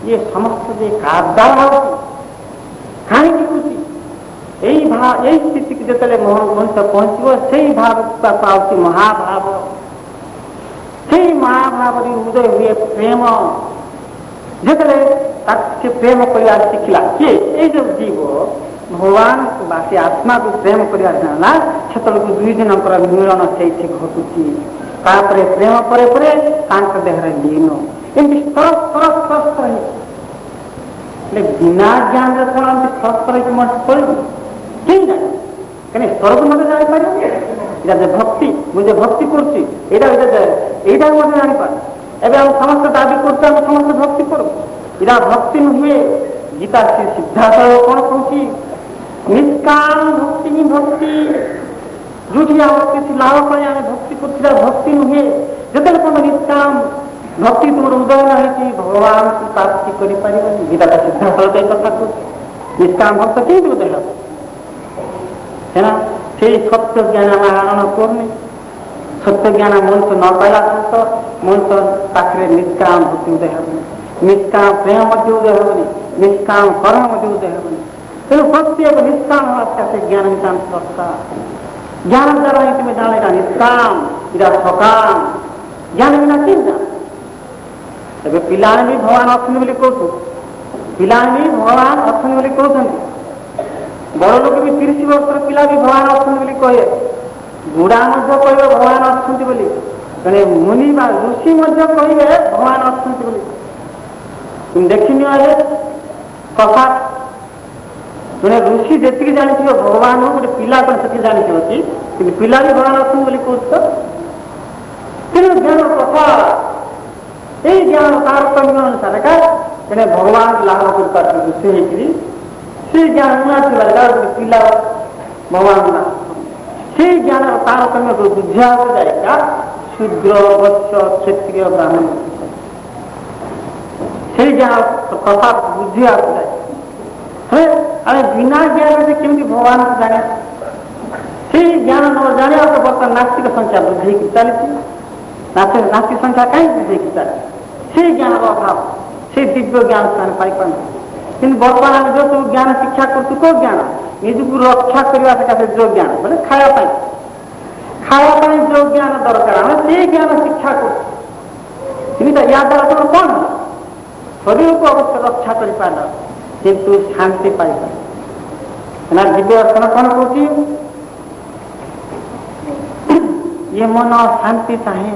ଇଏ ସମସ୍ତ ଯେ କାଦ୍ୱାରା ହଉଛି, କାହିଁକି ହଉଛି? ଏଇ ସ୍ଥିତିକୁ ଯେତେବେଳେ ମଣିଷ ପହଞ୍ଚିବ, ସେଇ ଭାବ ପାଉଛି ମହାଭାବ। ସେଇ ମହାଭାବରେ ଉଦୟ ହୁଏ ପ୍ରେମ। ଯେତେବେଳେ ସେ ପ୍ରେମ କରିବା ଶିଖିଲା, କିଏ? ଏଇ ଯୋଉ ଜୀବ ଭଗବାନକୁ ବା ସେ ଆତ୍ମାକୁ ପ୍ରେମ କରିବା ଜାଣିଲା, ସେତେବେଳକୁ ଦୁଇ ଜଣଙ୍କର ମିଳନ ସେଇଠି ଘଟୁଛି। ତାପରେ ପ୍ରେମ ପରେ ପରେ ତାଙ୍କ ଦେହରେ ଲୀନ। ଏମିତି ସ୍ତର ସ୍ତର ସ୍ତର ସ୍ତର ହେଲେ ବିନା ଜ୍ଞାନରେ କଣ ଏମିତି ସ୍ତର ସ୍ତର ହେଇକି ମଣିଷ ପଡ଼ିବ? କେହି ଜାଣେ? କାହିଁକି ସ୍ତରକୁ ମଧ୍ୟ ଜାଣିପାରିବ। ଏଇଟା ଯେ ଭକ୍ତି, ମୁଁ ଯେ ଭକ୍ତି କରୁଛି, ଏଇଟାକୁ ମଧ୍ୟ ଜାଣିପାରେ। ଏବେ ଆମେ ସମସ୍ତେ ଦାବି କରୁଛୁ, ଆମେ ସମସ୍ତେ ଭକ୍ତି କରୁ। ଏଇଟା ଭକ୍ତି ନୁହେଁ। ଗୀତା ଶ୍ରୀ ସିଦ୍ଧାର୍ଥ କଣ କହୁଛି? ନିଷ୍କାମ ଭକ୍ତି ହିଁ ଭକ୍ତି। ଯୋଉଠି ଆମର କିଛି ଲାଭ ପାଇଁ ଆମେ ଭକ୍ତି କରୁଥିବା ଭକ୍ତି ନୁହେଁ। ଯେତେବେଳେ ତମେ ନିଷ୍କାମ ଭକ୍ତି ତୁମର ଉଦୟ ହେଇଛି, ଭଗବାନଙ୍କୁ ପ୍ରାପ୍ତି କରିପାରିବନି। ଗୀତାଟା ସିଦ୍ଧାର୍ଥ ଏଇ କଥା କହୁଛି। ନିଷ୍କାମ ଭକ୍ତ କେମିତି ଉଦୟ ହେବ? ହେଲା ସେଇ ସତ୍ୟ ଜ୍ଞାନ ଆମେ ଆହରଣ କରୁନି। ସତ୍ୟ ଜ୍ଞାନ ମଣିଷ ନ ପାଇଲା ପର୍ଯ୍ୟନ୍ତ ମଣିଷ ପାଖରେ ନିଷ୍କାମ ଭକ୍ତି ଉଦୟ ହେବନି, ନିଷ୍କାମ ପ୍ରେମ ମଧ୍ୟ ଉଦୟ ହେବନି, ନିଷ୍କାମ କର୍ମ ମଧ୍ୟ ଉଦୟ ହେବନି। ତେଣୁ ପ୍ରତ୍ୟେକ ନିଷ୍କାମ ହବା ସେ ଜ୍ଞାନ ନିଷ୍କାମ ଦରକାର। ଜ୍ଞାନ ଦ୍ୱାରା ହିଁ ତୁମେ ଜାଣ ଏଇଟା ନିଷ୍କାମ, ଏଇଟା ସକାମ। ଜ୍ଞାନ ବିନା କେମିତି ଜାଣ? ଏବେ ପିଲାମାନେ ବି ଭଗବାନ ଅଛନ୍ତି ବୋଲି କହୁଛୁ, ପିଲାମାନେ ବି ଭଗବାନ ଅଛନ୍ତି ବୋଲି କହୁଛନ୍ତି। ବଡ଼ ଲୋକ ବି 30 ବର୍ଷର ପିଲା ବି ଭଗବାନ ଅଛନ୍ତି ବୋଲି କହିବେ। ବୁଢ଼ା ମଧ୍ୟ କହିବେ ଭଗବାନ ଅଛନ୍ତି ବୋଲି। ତେଣୁ ମୁନି ବା ଋଷି ମଧ୍ୟ କହିବେ ଭଗବାନ ଅଛନ୍ତି ବୋଲି। তুমি ଦେଖିନି କଥା ଜଣେ ଋଷି ଯେତିକି ଜାଣିଥିବ ଭଗବାନ ଗୋଟେ ପିଲା କଣ ସେତିକି ଜାଣିଥିବ କି? କିନ୍ତୁ ପିଲା ବି ଭଗବାନ ଅଛନ୍ତି ବୋଲି କହୁଛ। ତେଣୁ ଜ୍ଞାନ କଥା ଏଇ ଜ୍ଞାନ ତାରତମ୍ୟ ଅନୁସାରେ ତେଣେ ଭଗବାନ ଲାଭ କରିପାରୁଛନ୍ତି ଋଷି ହେଇକିରି। ସେ ଜ୍ଞାନ ନଥିଲା ଗୋଟେ ପିଲା ଭଗବାନ ଲାଭ, ସେଇ ଜ୍ଞାନ ତାରତମ୍ୟକୁ ବୁଝିବାକୁ ଯାଇକା ଶୂଦ୍ର ବତ୍ସ କ୍ଷତ୍ରିୟ ବ୍ରାହ୍ମଣ ସେଇ ଜ୍ଞାନ କଥା ବୁଝିବାକୁ ଯାଏ। ଆମେ ବିନା ଜ୍ଞାନରେ କେମିତି ଭଗବାନକୁ ଜାଣିବା? ସେଇ ଜ୍ଞାନ ନ ଜାଣିବା ତ ବର୍ତ୍ତମାନ ନାସ୍ତିକ ସଂଖ୍ୟା ବୃଦ୍ଧି ହେଇକି ଚାଲିଛି। ନାସ୍ତିକ ସଂଖ୍ୟା କାହିଁକି ବୃଦ୍ଧି ହେଇକି ଚାଲିଛି? ସେଇ ଜ୍ଞାନର ଅଭାବ, ସେଇ ଦିବ୍ୟ ଜ୍ଞାନ ସେମାନେ ପାଇପାରୁନାହାନ୍ତି। କିନ୍ତୁ ବର୍ତ୍ତମାନ ଆମେ ଯୋଉ ସବୁ ଜ୍ଞାନ ଶିକ୍ଷା କରୁଛୁ, କୋଉ ଜ୍ଞାନ? ନିଜକୁ ରକ୍ଷା କରିବା ସକାଶେ ଯୋଉ ଜ୍ଞାନ, ମାନେ ଖାଇବା ପାଇଁ ଯୋଉ ଜ୍ଞାନ ଦରକାର ଆମେ ସେଇ ଜ୍ଞାନ ଶିକ୍ଷା କରୁଛୁ। କିନ୍ତୁ ୟା ଦ୍ୱାରା ତମର କଣ ହେଲା? ଶରୀରକୁ ଅବଶ୍ୟ ରକ୍ଷା କରିପାରିଲ, କିନ୍ତୁ ଶାନ୍ତି ପାଇପାରିଲ ନା? ଦିବ୍ୟ ଦର୍ଶନ କଣ କହୁଛି? ଇଏ ମନ ଶାନ୍ତି ଚାହେଁ।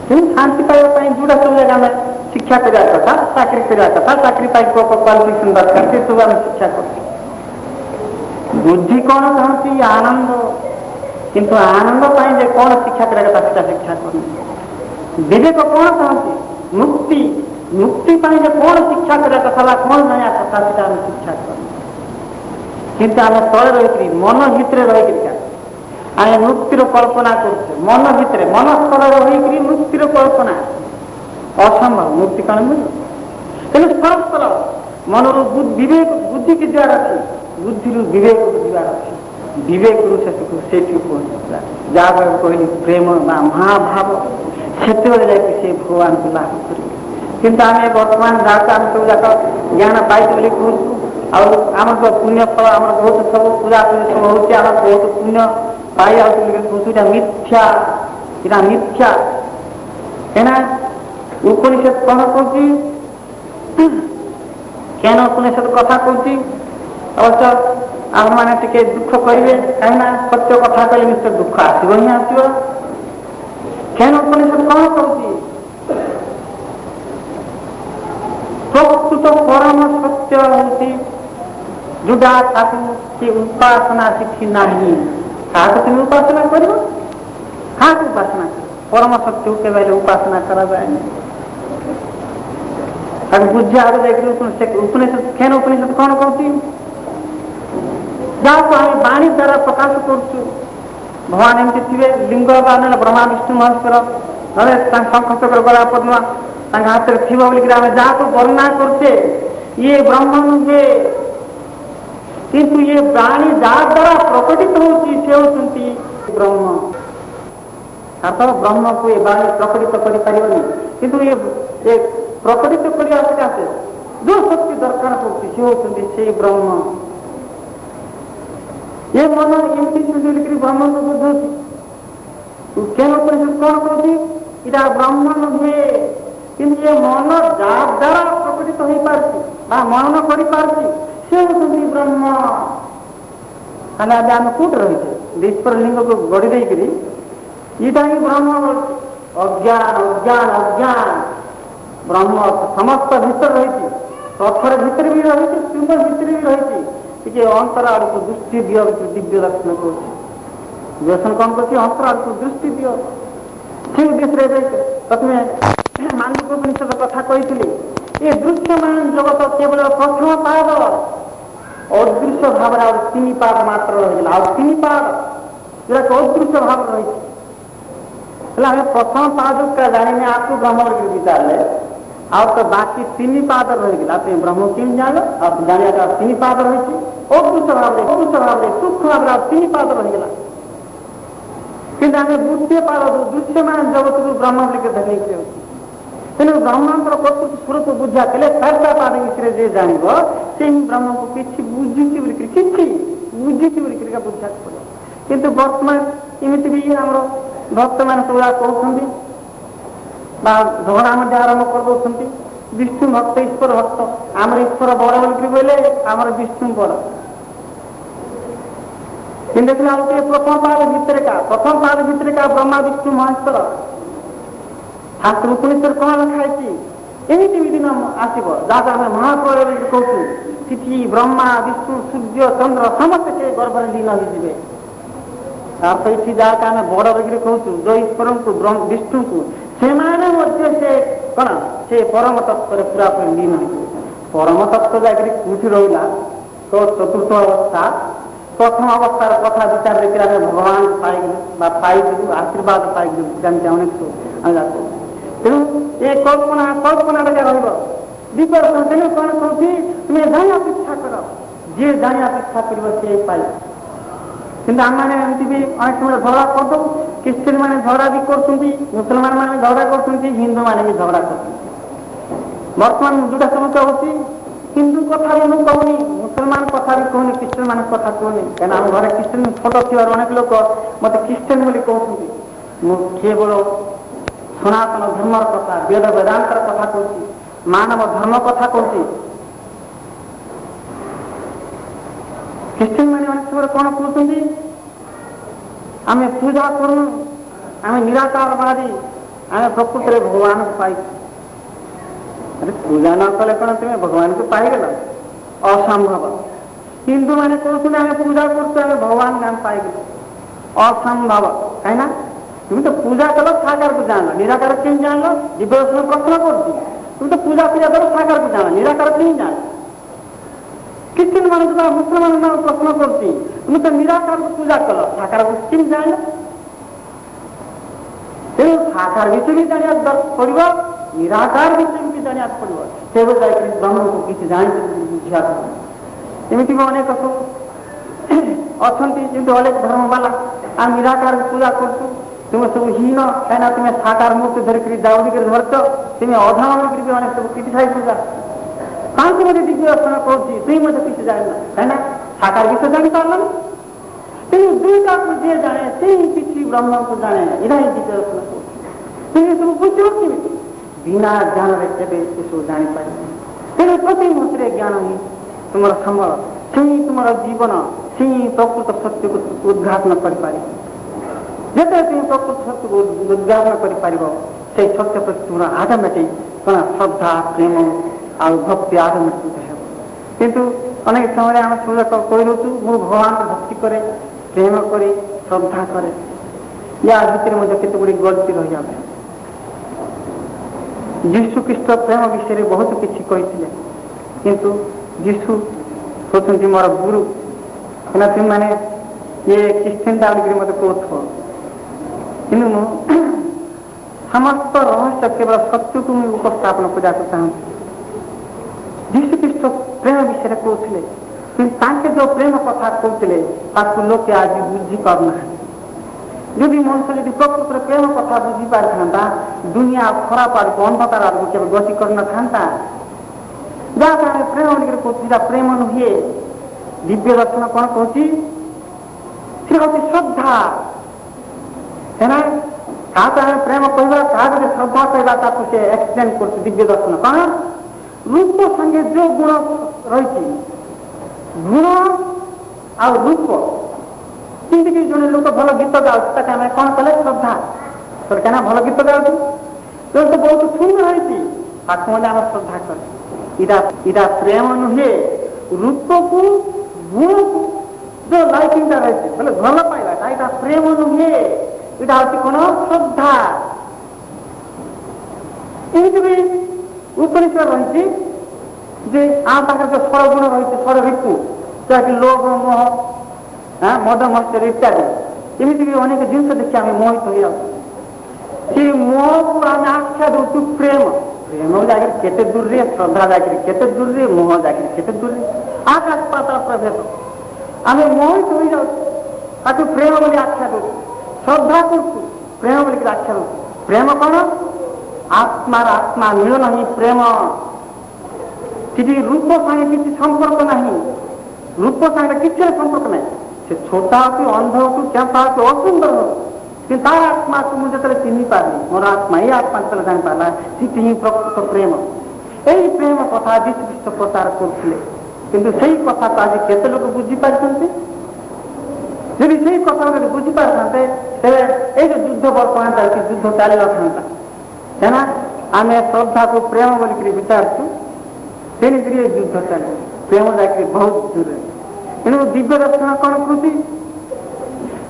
କିନ୍ତୁ ଶାନ୍ତି ପାଇବା ପାଇଁ ଯୋଉଟା ସବୁ ଆମେ ଶିକ୍ଷା କରିବା କଥା, ଚାକିରି କରିବା କଥା, ଚାକିରି ପାଇଁ କ୍ୱାଲିଫିକେସନ ଦରକାର, ସେ ସବୁ ଆମେ ଶିକ୍ଷା କରୁଛୁ। ବୁଦ୍ଧି କଣ ଚାହୁଁଛି? ଆନନ୍ଦ। किंतु आनंद पाई जे कौन शिक्षा करेगा सेटा शिक्षा करनी। विवेक कौन कहती मुक्ति, मुक्ति पाई जे कौन शिक्षा करेगा कथा कौन नया कथा सेटा शिक्षा करनी। किंतु आम तले रही मन भितर रही आम मुक्तिर कल्पना कर मन भितर मन स्तर रही मुक्तिर कल्पना असंभव। मुक्ति कौन मिले तेणु परस्पर मनर विवेक बुद्धि की द्वार अच्छी बुद्धि विवेक द्वार अच्छी विवेक से जहाँ कहली प्रेम महाभाव से भगवान को लाभ कर। किंतु आम बर्तमान जहाँ आम सब जाक ज्ञान पाई कहूँ आम पुण्य फल आम बहुत सब पूजा सब होती आम बहुत पुण्य पाई कहूँ मिथ्या यहाँ मिथ्या क्या उपनिषद कौन कहूँ केन उपनिषद कथा कहूँ अवश्य आम मैंने टे दुख करेंगे कहीं सत्य कथा कहले निश्चय दुख आसब ही आसब। केन उपनिषद कौन कहूँ प्रकृत परम सत्य होती जोटा ताकि उपासना शिखी ना क्या तुम उपासना कर क्या उपासना कर परम सत्य के बारे उपासना करा जाए बुझा उपनिषद केन उपनिषद कौन कहती जहाँ आम वाणी द्वारा प्रकाश कर भगवान एमती थे लिंग ना ब्रह्मा विष्णु महेश्वर ना शंख चक्र गला पद्मा हाथ में थी बोलिक जहाँ को वर्णना करते ये ब्रह्म नुहे किंतु ये वाणी जहाँ द्वारा प्रकटित होती से होती ब्रह्म अर्थात ब्रह्म को ये वाणी प्रकटित कर किंतु ये प्रकटित करने जो शक्ति दरकार पड़ती से होती से ब्रह्म। ये मन एमती लिखी ब्रह्म को बुझुची केन उपनिषद कौन कहती इटा ब्रह्म नुहे किंतु ये मन जहाँ द्वारा प्रकटित हो पार्टी मनन कर ब्रह्म। आम कौट रही ईश्वर लिंग को गढ़ी देकरी इटा ही ब्रह्म अज्ञान अज्ञान अज्ञान ब्रह्म समस्त भीतर रही पत्थर भीतर भी रही पिंड भीतर भी रही टे अंतर आड़ को दृष्टि दियो दिव्य दर्शन कर दर्शन कौन कर अंतर आड़ को दृष्टि दियो ठीक उद्देश्य प्रथम मांडुक्य उपनिषद कथा कही ये दृश्यमान जगत केवल प्रथम पाद अदृश्य भाव तीन पाद मात्र रही तीन पाद जोटा अदृश्य भाव रही प्रथम पाद का जाने आपको ब्रह्म विचारे आउ तो बाकी तीन पाद रहीगला ब्रह्म किन जान जाने तीन पाद रही अदृश्य भाव सूक्ष्म भाव तीन पाद रहीगला किंतु आम द्वितीय पाद दृश्यमान जगत को ब्रह्म देखे तेणु ब्रह्मांतर प्रकृति स्वरूप बुझा कले चार्टा पाद विषय जे जान से ही ब्रह्म को किसी बुझुची कि बुझुची बुझा पड़े किंतु वर्तमान इमित भी आम भक्त मान सब कहते झगड़ा मध्य आरंभ कर विष्णु भक्त ईश्वर भक्त आमर ईश्वर बड़ बोल बोले आमर विष्णु बड़ किंतु देखिए प्रथम पाद भितर का ब्रह्मा विष्णु महेश्वर शास्त्र उपनिषद कौन लिखाई एमती दिन आसब जहाँ आम महाप्रलय कहूँ तिथि ब्रह्मा विष्णु सूर्य चंद्र समस्त से गर्भ लीन होते ये जहाँ आम बड़ रही कहूँ जो ईश्वर को विष्णु को से कौन से परम तत्व पूरा लीन हो परम तत्व जाकर कौटी रहा तो चतुर्थ अवस्था प्रथम अवस्थार कथा विचार देखिए आम भगवान पाइलु आशीर्वाद पाइलु अनेक सब तेणु ये कल्पना कल्पना रही तेणु कौन कहूँ तुम्हें जाए अपेक्षा कर जी जाए अपेक्षा कर पाई कि आम मैंने एमती भी अनेक समय झगड़ा करदू क्रिश्चियन मैंने झगड़ा भी कर मुसलमान मैंने झगड़ा कर हिंदू मैंने भी झगड़ा कर बर्तमान जोटा समस्या होती हिंदू कथा भी मुझे कहूनी मुसलमान कथा भी कहूनी क्रिश्चियन मान कथा कहूनी कहीं आम घर क्रिश्चियन फोटो थी अनेक लोग मत क्रिश्चियन बोली कहते केवल सनातन धर्मर कथा वेद वेदांतर कथा कहूँ मानव धर्म कथा कहूँ क्रिश्चियन मैंने अनेक समय कौन कहते आम पूजा करूँ आम निराकारवादी आम प्रकृत भगवान को पाई अरे पूजा न कले कौन तुम्हें भगवान को पाईगल असंभव हिंदू मैंने कहते आम पूजा करते भगवान को आम पाईगल असंभव कहीं ना तुम तो पूजा कल साकार को जान निराकार केम जान दिव्य दर्शन प्रश्न कर तुम तो पूजा पूजा करो साकार को जान निराकार नहीं जान क्रिश्चियन मान मुसलमान मान प्रश्न कर तुम तो निराकार को पूजा कल साकार को केम जान तेणु साकार विषय भी जाना पड़ो निराकार विषय भी जाना पड़ो तेज जाए ब्रह्म को किसी जान बुझा एमती अनेक अच्छा अनेक धर्म बाला आ निराकार पूजा कर तुम सब हीन कहीं तुम्हें साकार मूर्ति धरिक दाउदी धरच तुम्हें अधा भी अनेक सब क्रिटिसाइज पूजा कहाँ मत दिव्य दर्शन कर किसी जान कहीं साकार विषय जानी पार्ल तेणु दुईटा को जी जाने से किसी ब्रह्म को जाने इरा ही दिव्य दर्शन कर सब बुझ बिना ज्ञान केवे सब जापर तेणु प्रति मुहूर्ते ज्ञान ही तुम संबल से तुम जीवन से प्रकृत सत्य को उद्घाटन कर जिते तुम प्रकृत सत्य को उद्घाटन कर सत्य प्रति तुम ऑटोमेटिक कौन श्रद्धा प्रेम आ भक्ति ऑटोमेटिक है किंतु अनेक समय आम सब कही दू मु भगवान को भक्ति करे प्रेम करे श्रद्धा करे या भितर मध्य केते गुड़ी गलती रही जाए जीशु ख्रीष्ट प्रेम विषय में बहुत किसी कही किंतु जीशु होती मोर गुरु है तुम मैंने ये क्रिश्चियन डाली मत कौथ कि समस्त रहस्य केवल सत्य को मुझे उपस्थापन पूजा चाहूँ जीशु ख्रीष्ट प्रेम विषय में कहते कि जो प्रेम कथा कहते लोके आज बुझी पारना जदि मनुष्य जब प्रकृत प्रेम कथा बुझी पारि था दुनिया खराब आड़ को अंधकार आड़ को केवल गति कर न था जहाँ कारण प्रेम कहता प्रेम नुहे दिव्य दर्शन कौन कहती श्रद्धा है ना क्या कारण प्रेम कहवा क्या श्रद्धा कहवा से एक्सप्लेन कर दिव्य दर्शन कौन रूप संगे जो गुण रही गुण आ रूप किंतु जन लोक भल गीत गाँव कौन कले श्रद्धा तो क्या भल गीत गाँव तो बहुत सुंदर है आम श्रद्धा कर इरा प्रेम नुहे रूप को गुण को जो लाइकिंग रही बोले भल पाइबा यहाँ प्रेम नुहे यहाँ हूँ कौन श्रद्धा एमती भी उपनिषद रही आ पाखे जो स्वर गुण रही स्वर ऋतु जहाँकि लोभ मोह मद मस्तर इत्यादि एमती भी अनेक जिन देखिए आम मोहित हो जाऊँ मोह को आम आख्या दू प्रेम प्रेम जाकर केते दूर रे श्रद्धा जाकर केते दूर रे मोह जाकर केते दूर रे आकाश पाताल प्रभेद आम मोहित हो जाऊ प्रेम बोली आख्या दू श्रद्धा कर प्रेम बोलिक आख्या दू प्रेम कौन आत्मार आत्मा मिलन ही प्रेम किसी रूप संगे किसी संपर्क नहीं रूप संगे किसी संपर्क नहीं से छोटा हो अंध हो कैसा हो असुंदर हो कि तार आत्मा को मुझे जो चिन्ह पारनी मोर आत्मा ये आत्मा जो जान पाला सीटी ही प्रकृत प्रेम यही प्रेम कथा जीशु ख्रीष्ट प्रचार करते किंतु से कथा को आज केते लोग बुझी पारछन्ते यदि से कथा बुझी पारछन्ते ये जो युद्ध वर्तमान चलती युद्ध चली था है ना आम श्रद्धा को प्रेम बोलिक विचारछु तेणुक युद्ध चले प्रेम जाकर बहुत दूर तेणु दिव्य दर्शन कौन कृति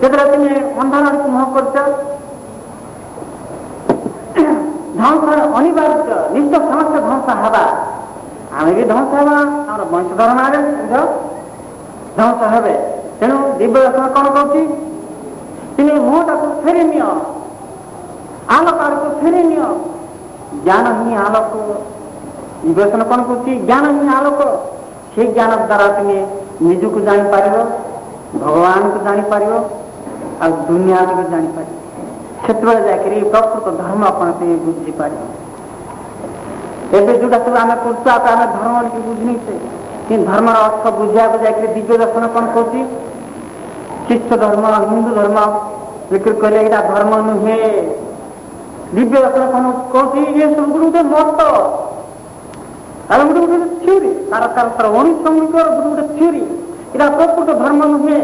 जेतरा तुम्हें अंधार को मुह कर ध्वंस अनिवार्य निश्चित समस्त ध्वंस हवा आम भी ध्वंस हवा आम वंशधर मारे ध्वंस हे तेणु दिव्य दर्शन कौन कहती मुहटा को फेरी नि आलोक आड़ को फेरी नि ज्ञान ही आलोक विवेचन कौन कहती ज्ञान ही आलोक से ज्ञान द्वारा तुम्हें निजक जापर भगवान को जापर आ दुनिया को भी जापर से जाकर प्रकृत धर्म कौन से बुझीपार एवं जोटा सब आम कर धर्म बुझनी से कि धर्म अर्थ बुझा जाकर दिव्य दर्शन कौन कहती ख्रीष्ट धर्म हिंदू धर्म बिक्री कहले यहाँ धर्म नुहे दिव्य दर्शन कौन कहती ये सब गोटे मत गोटे गोटे थ्योरी तार अनुसंगिक गोटे गोटे थ्योरी यहाँ प्रकृत धर्म नुहे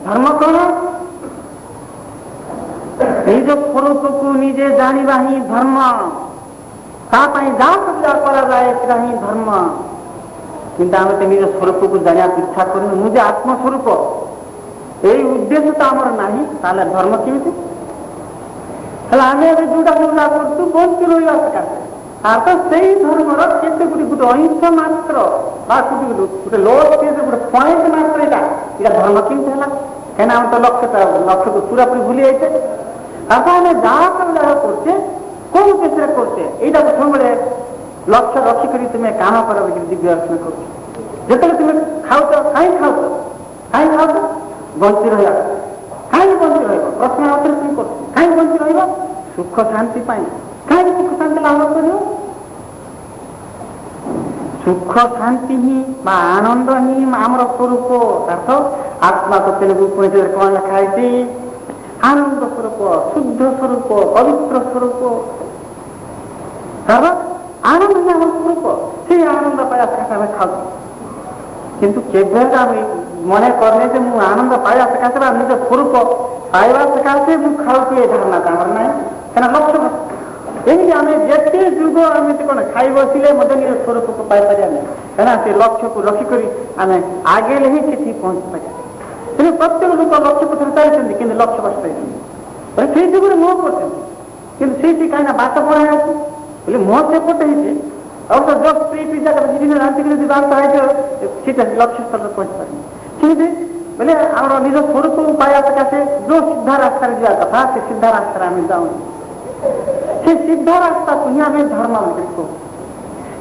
धर्म कौन निज स्वरूप को निजे जाना ही धर्म जहाँ पूजा कराए ही धर्म किंतु आम तो निज स्वरूप को जाना इच्छा कर मुझे आत्मस्वरूप এই ଉଦ୍ଦେଶ୍ୟ ତ ଆମର ନାହିଁ, ତାହେଲେ ଧର୍ମ କେମିତି? ହେଲେ ଆମେ ଏବେ ଯୋଉଟା ପୂଜା କରୁଛୁ ବଞ୍ଚି ରହିବା ସକାଶେ, ତାର ତ ସେଇ ଧର୍ମର କେତେ ଗୋଟେ ଅଂଶ ମାତ୍ର ବା ଗୋଟେ ଗୋଟେ ପଏଣ୍ଟ ମାତ୍ର ଏଇଟା ଧର୍ମ କେମିତି ହେଲା? କାହିଁକିନା ଆମେ ତ ଲକ୍ଷ୍ୟକୁ ପୁରାପୁରି ଭୁଲି ଯାଇଛେ। ତାକୁ ଆମେ ଯାହା କରୁଛେ କୋଉ ଉଦ୍ଦେଶ୍ୟରେ କରୁଛେ ଏଇଟାକୁ ସବୁବେଳେ ଲକ୍ଷ୍ୟ ରଖିକରି ତୁମେ କାମ କର ବୋଲି ଦିବ୍ୟ ଦର୍ଶନ କରୁଛ। ଯେତେବେଳେ ତୁମେ ଖାଉଛ କାହିଁକି ଖାଉଛ? ବଞ୍ଚି ରହିବା। କାହିଁକି ବଞ୍ଚି ରହିବ? ପ୍ରଶ୍ନ ଆଉଥରେ ତୁମେ କରୁଛ କାହିଁକି ବଞ୍ଚି ରହିବ? ସୁଖ ଶାନ୍ତି ପାଇଁ। କାହିଁକି ସୁଖ ଶାନ୍ତି ଲାଭ କରିବ? ସୁଖ ଶାନ୍ତି ହିଁ ବା ଆନନ୍ଦ ହିଁ ଆମର ସ୍ୱରୂପ। ଅର୍ଥ ଆତ୍ମା ତ ତେଲୁଗୁ ଉପନିଷଦରେ କଣ ଲେଖା ହେଇଛି? ଆନନ୍ଦ ସ୍ୱରୂପ, ଶୁଦ୍ଧ ସ୍ୱରୂପ, ପବିତ୍ର ସ୍ୱରୂପ। ଆନନ୍ଦ ହିଁ ଆମର ସ୍ୱରୂପ। ସେଇ ଆନନ୍ଦ ପାଇବା ସକାଶେ ଆମେ ଖାଉଛୁ। କିନ୍ତୁ କେବେ ଆମେ ମନେ କରୁନେ ଯେ ମୁଁ ଆନନ୍ଦ ପାଇବା ସକାଶେ ବା ନିଜ ସ୍ୱରୂପ ପାଇବା ସକାଶେ ମୁଁ ଖାଉଛି, ଏ ଧାରଣାଟା ଆମର ନାହିଁ। କାହିଁକିନା ଲକ୍ଷ୍ୟ ଏମିତି ଆମେ ଯେତେ ଯୁଗ ଏମିତି କଣ ଖାଇ ବସିଲେ ମଧ୍ୟ ନିଜ ସ୍ୱରୂପକୁ ପାଇପାରିବା ନାହିଁ। କାହିଁକିନା ସେ ଲକ୍ଷ୍ୟକୁ ରଖିକରି ଆମେ ଆଗେଇଲେ ହିଁ ସେଠି ପହଞ୍ଚି ପାରିବା। ତେଣୁ ପ୍ରତ୍ୟେକ ଲୋକ ଲକ୍ଷ୍ୟ ପଥରେ ଚାଲିଛନ୍ତି କିନ୍ତୁ ଲକ୍ଷ୍ୟ ବସିପାଇଛନ୍ତି। ସେଇ ଯୁଗରେ ମୋହ କରୁଛନ୍ତି କିନ୍ତୁ ସେଇଠି କାହିଁକିନା ବାଟ ପଢା ଅଛି ବୋଲେ ମୋହ ସେପଟେ ହେଇଛି। ଆଉ ତ ଜଷ୍ଟ ସେଇ ପିଜାଟା ବିଭିନ୍ନ ରାନ୍ଧିକି ଯଦି ବାଟ ହେଇଥିବ ସେଟା ଲକ୍ଷ୍ୟ ସ୍ଥଳରେ ପହଞ୍ଚି ପାରୁନି। ସେମିତି ବୋଲେ ଆମର ନିଜ ସ୍ୱରୂପକୁ ପାଇବା ସକାଶେ ଯୋଉ ସିଧା ରାସ୍ତାରେ ଯିବା କଥା ସେ ସିଧା ରାସ୍ତାରେ ଆମେ ଯାଉନି। ସେ ସିଧା ରାସ୍ତାକୁ ହିଁ ଆମେ ଧର୍ମ ବୋଲି କହୁ।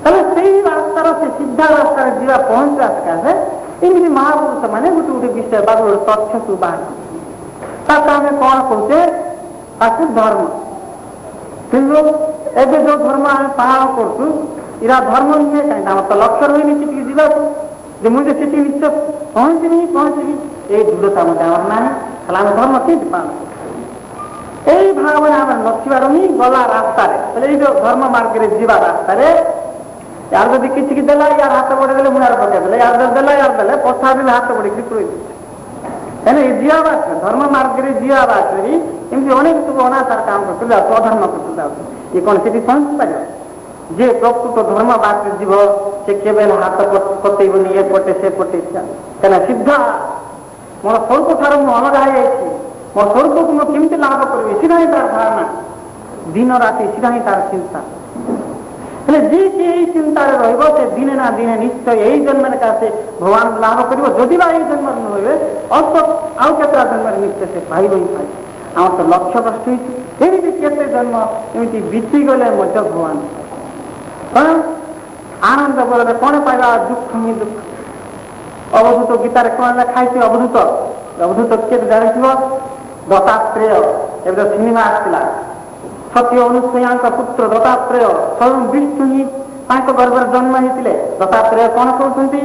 ତାହେଲେ ସେଇ ରାସ୍ତାର ସେ ସିଧା ରାସ୍ତାରେ ଯିବା ପହଞ୍ଚିବା ସକାଶେ ଏମିତି ମହାପୁରୁଷ ମାନେ ଗୋଟେ ବିଷୟ ବା ଗୋଟେ ତଥ୍ୟକୁ ବାହାର ତାକୁ ଆମେ କଣ କହୁଛେ? ତାକୁ ଧର୍ମ। କିନ୍ତୁ ଏବେ ଯୋଉ ଧର୍ମ ଆମେ ପାଳନ କରୁଛୁ ଏରା ଧର୍ମ ନୁହେଁ। କାହିଁକି ଆମର ତ ଲକ୍ଷ୍ୟ ରହିନି ସେଠିକି ଯିବାକୁ ଯେ ମୁଁ ଯେ ସେଠି ନିଶ୍ଚୟ ପହଞ୍ଚିବି ଏଇ ଦୃଢ଼ତା ମଧ୍ୟ ଆମର ନାହିଁ। ତାହେଲେ ଆମେ ଧର୍ମ କେମିତି ପାଳନ କରୁଛୁ? ଏଇ ଭାବରେ ଆମେ ନଥିବାରୁ ହିଁ ଗଲା ରାସ୍ତାରେ ବୋଲେ ଏଇ ଯୋଉ ଧର୍ମ ମାର୍ଗରେ ଯିବା ରାସ୍ତାରେ ୟାର ଯଦି କିଛି ଦେଲା ୟାର ହାତ ବଢେଇଦେଲେ ମୁଣ୍ଡରେ ପକେଇଦେଲେ, ୟାର ଦେଲା ୟାର ଦେଲେ ପଛା ଦେଲେ ହାତ ବଢେଇକି ପୁରେଇ ଦେଲେ। କାହିଁକିନା ଏ ଯିବା ବାଟରେ ଧର୍ମ ମାର୍ଗରେ ଯିବା ବାଟରେ ଏମିତି ଅନେକ ସବୁ ଅନାଚାର କାମ କରୁଥିଲେ, ଅଧର୍ମ କରୁଥିଲେ। ଇଏ କଣ ସେଠି ପହଞ୍ଚି ପାରିବ? ଯିଏ ପ୍ରକୃତ ଧର୍ମ ବାଟରେ ଯିବ ସେ କେବେ ହାତ ପତେଇବନି ଏପଟେ ସେପଟେ। କାହିଁକିନା ସିଧା ମୋର ସ୍ୱରୂପ ଠାରୁ ମୁଁ ଅଲଗା ହେଇଯାଇଛି, ମୋ ସ୍ୱରୂପକୁ ମୁଁ କେମିତି ଲାଭ କରିବି ସିଧା ହିଁ ତାର ଧାରଣା। ଦିନ ରାତି ସିଧା ହିଁ ତାର ଚିନ୍ତା। ହେଲେ ଯିଏ ଏଇ ଚିନ୍ତାରେ ରହିବ ସେ ଦିନେ ନା ଦିନେ ନିଶ୍ଚୟ ଏଇ ଜନ୍ମରେ ସେ ଭଗବାନ ଲାଭ କରିବ। ଯଦି ବା ଏଇ ଜନ୍ମରେ ନ ରହିବେ ଅଳ୍ପ ଆଉ କେତେଟା ଜନ୍ମରେ ନିଶ୍ଚୟ ସେ ପାଇବ ହିଁ ପାଇବ। ଆମର ତ ଲକ୍ଷ୍ୟ ଭ୍ରଷ୍ଟ ହେଇଛି। ଏମିତି କେତେ ଜନ୍ମ ଏମିତି ବିତିଗଲେ ମଧ୍ୟ ଭଗବାନ କଣ ଆନନ୍ଦ ବଳରେ କଣ ପାଇବା? ଦୁଃଖ ହିଁ ଦୁଃଖ। ଅବଧୂତ ଗୀତାରେ କଣ ଲେଖା ହେଇଛି? ଅବଧୂତ କିଏ ଜାଣିଥିବ? ଦତ୍ତାତ୍ରେୟ। ଏବେ ତ ସିନେମା ଆସିଥିଲା। ସତ୍ୟ ଅନୁସୂୟାଙ୍କ ପୁତ୍ର ଦତ୍ତାତ୍ରେୟ ସ୍ୱୟଂ ବିଷ୍ଣୁ ହିଁ ତାଙ୍କ ଗର୍ଭରେ ଜନ୍ମ ହେଇଥିଲେ। ଦତ୍ତାତ୍ରେୟ କଣ କହୁଛନ୍ତି?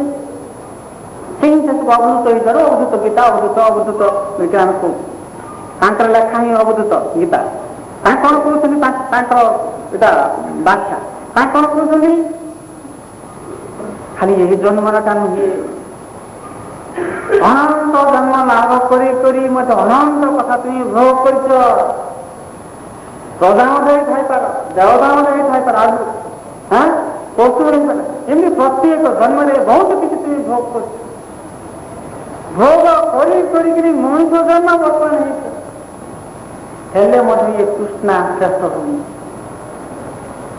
ସେଇ ଶେଷକୁ ଅବଧୂତ ହେଇଥିବାରୁ ଅବଧୂତ ଗୀତା ଅବଧୂତ ବିଜ୍ଞାନ କହୁଛୁ। ତାଙ୍କର ଲେଖା ହିଁ ଅବଧୂତ ଗୀତା। ତାଙ୍କ କଣ କହୁଛନ୍ତି? ତାଙ୍କର ଏଇଟା ବ୍ୟାଖ୍ୟା ତାଙ୍କ କଣ କହୁଛନ୍ତି? ଖାଲି ଏହି ଜନ୍ମଟା ନୁହେଁ, ଅନନ୍ତ ଜନ୍ମ ଲାଭ କରି କରି ମତେ ଅନନ୍ତ କଥା তুমি ভোগ କରିଛ। ପ୍ରଜା ମଧ୍ୟ ହେଇଥାଇପାର, ଦେବତା ମଧ୍ୟ ହେଇଥାଇପାର, ଆଗରୁ ପଶୁ ହେଇପାର। ଏମିତି ପ୍ରତ୍ୟେକ ଜନ୍ମରେ ବହୁତ କିଛି তুমি ଭୋଗ କରୁଛ। ଭୋଗ କରିକିରି ମଣିଷ ଜନ୍ମ ବର୍ତ୍ତମାନ ହେଇଛ। ହେଲେ ମଧ୍ୟ ଇଏ କୃଷ୍ଣା ଶ୍ରେଷ୍ଠ ହଉନି।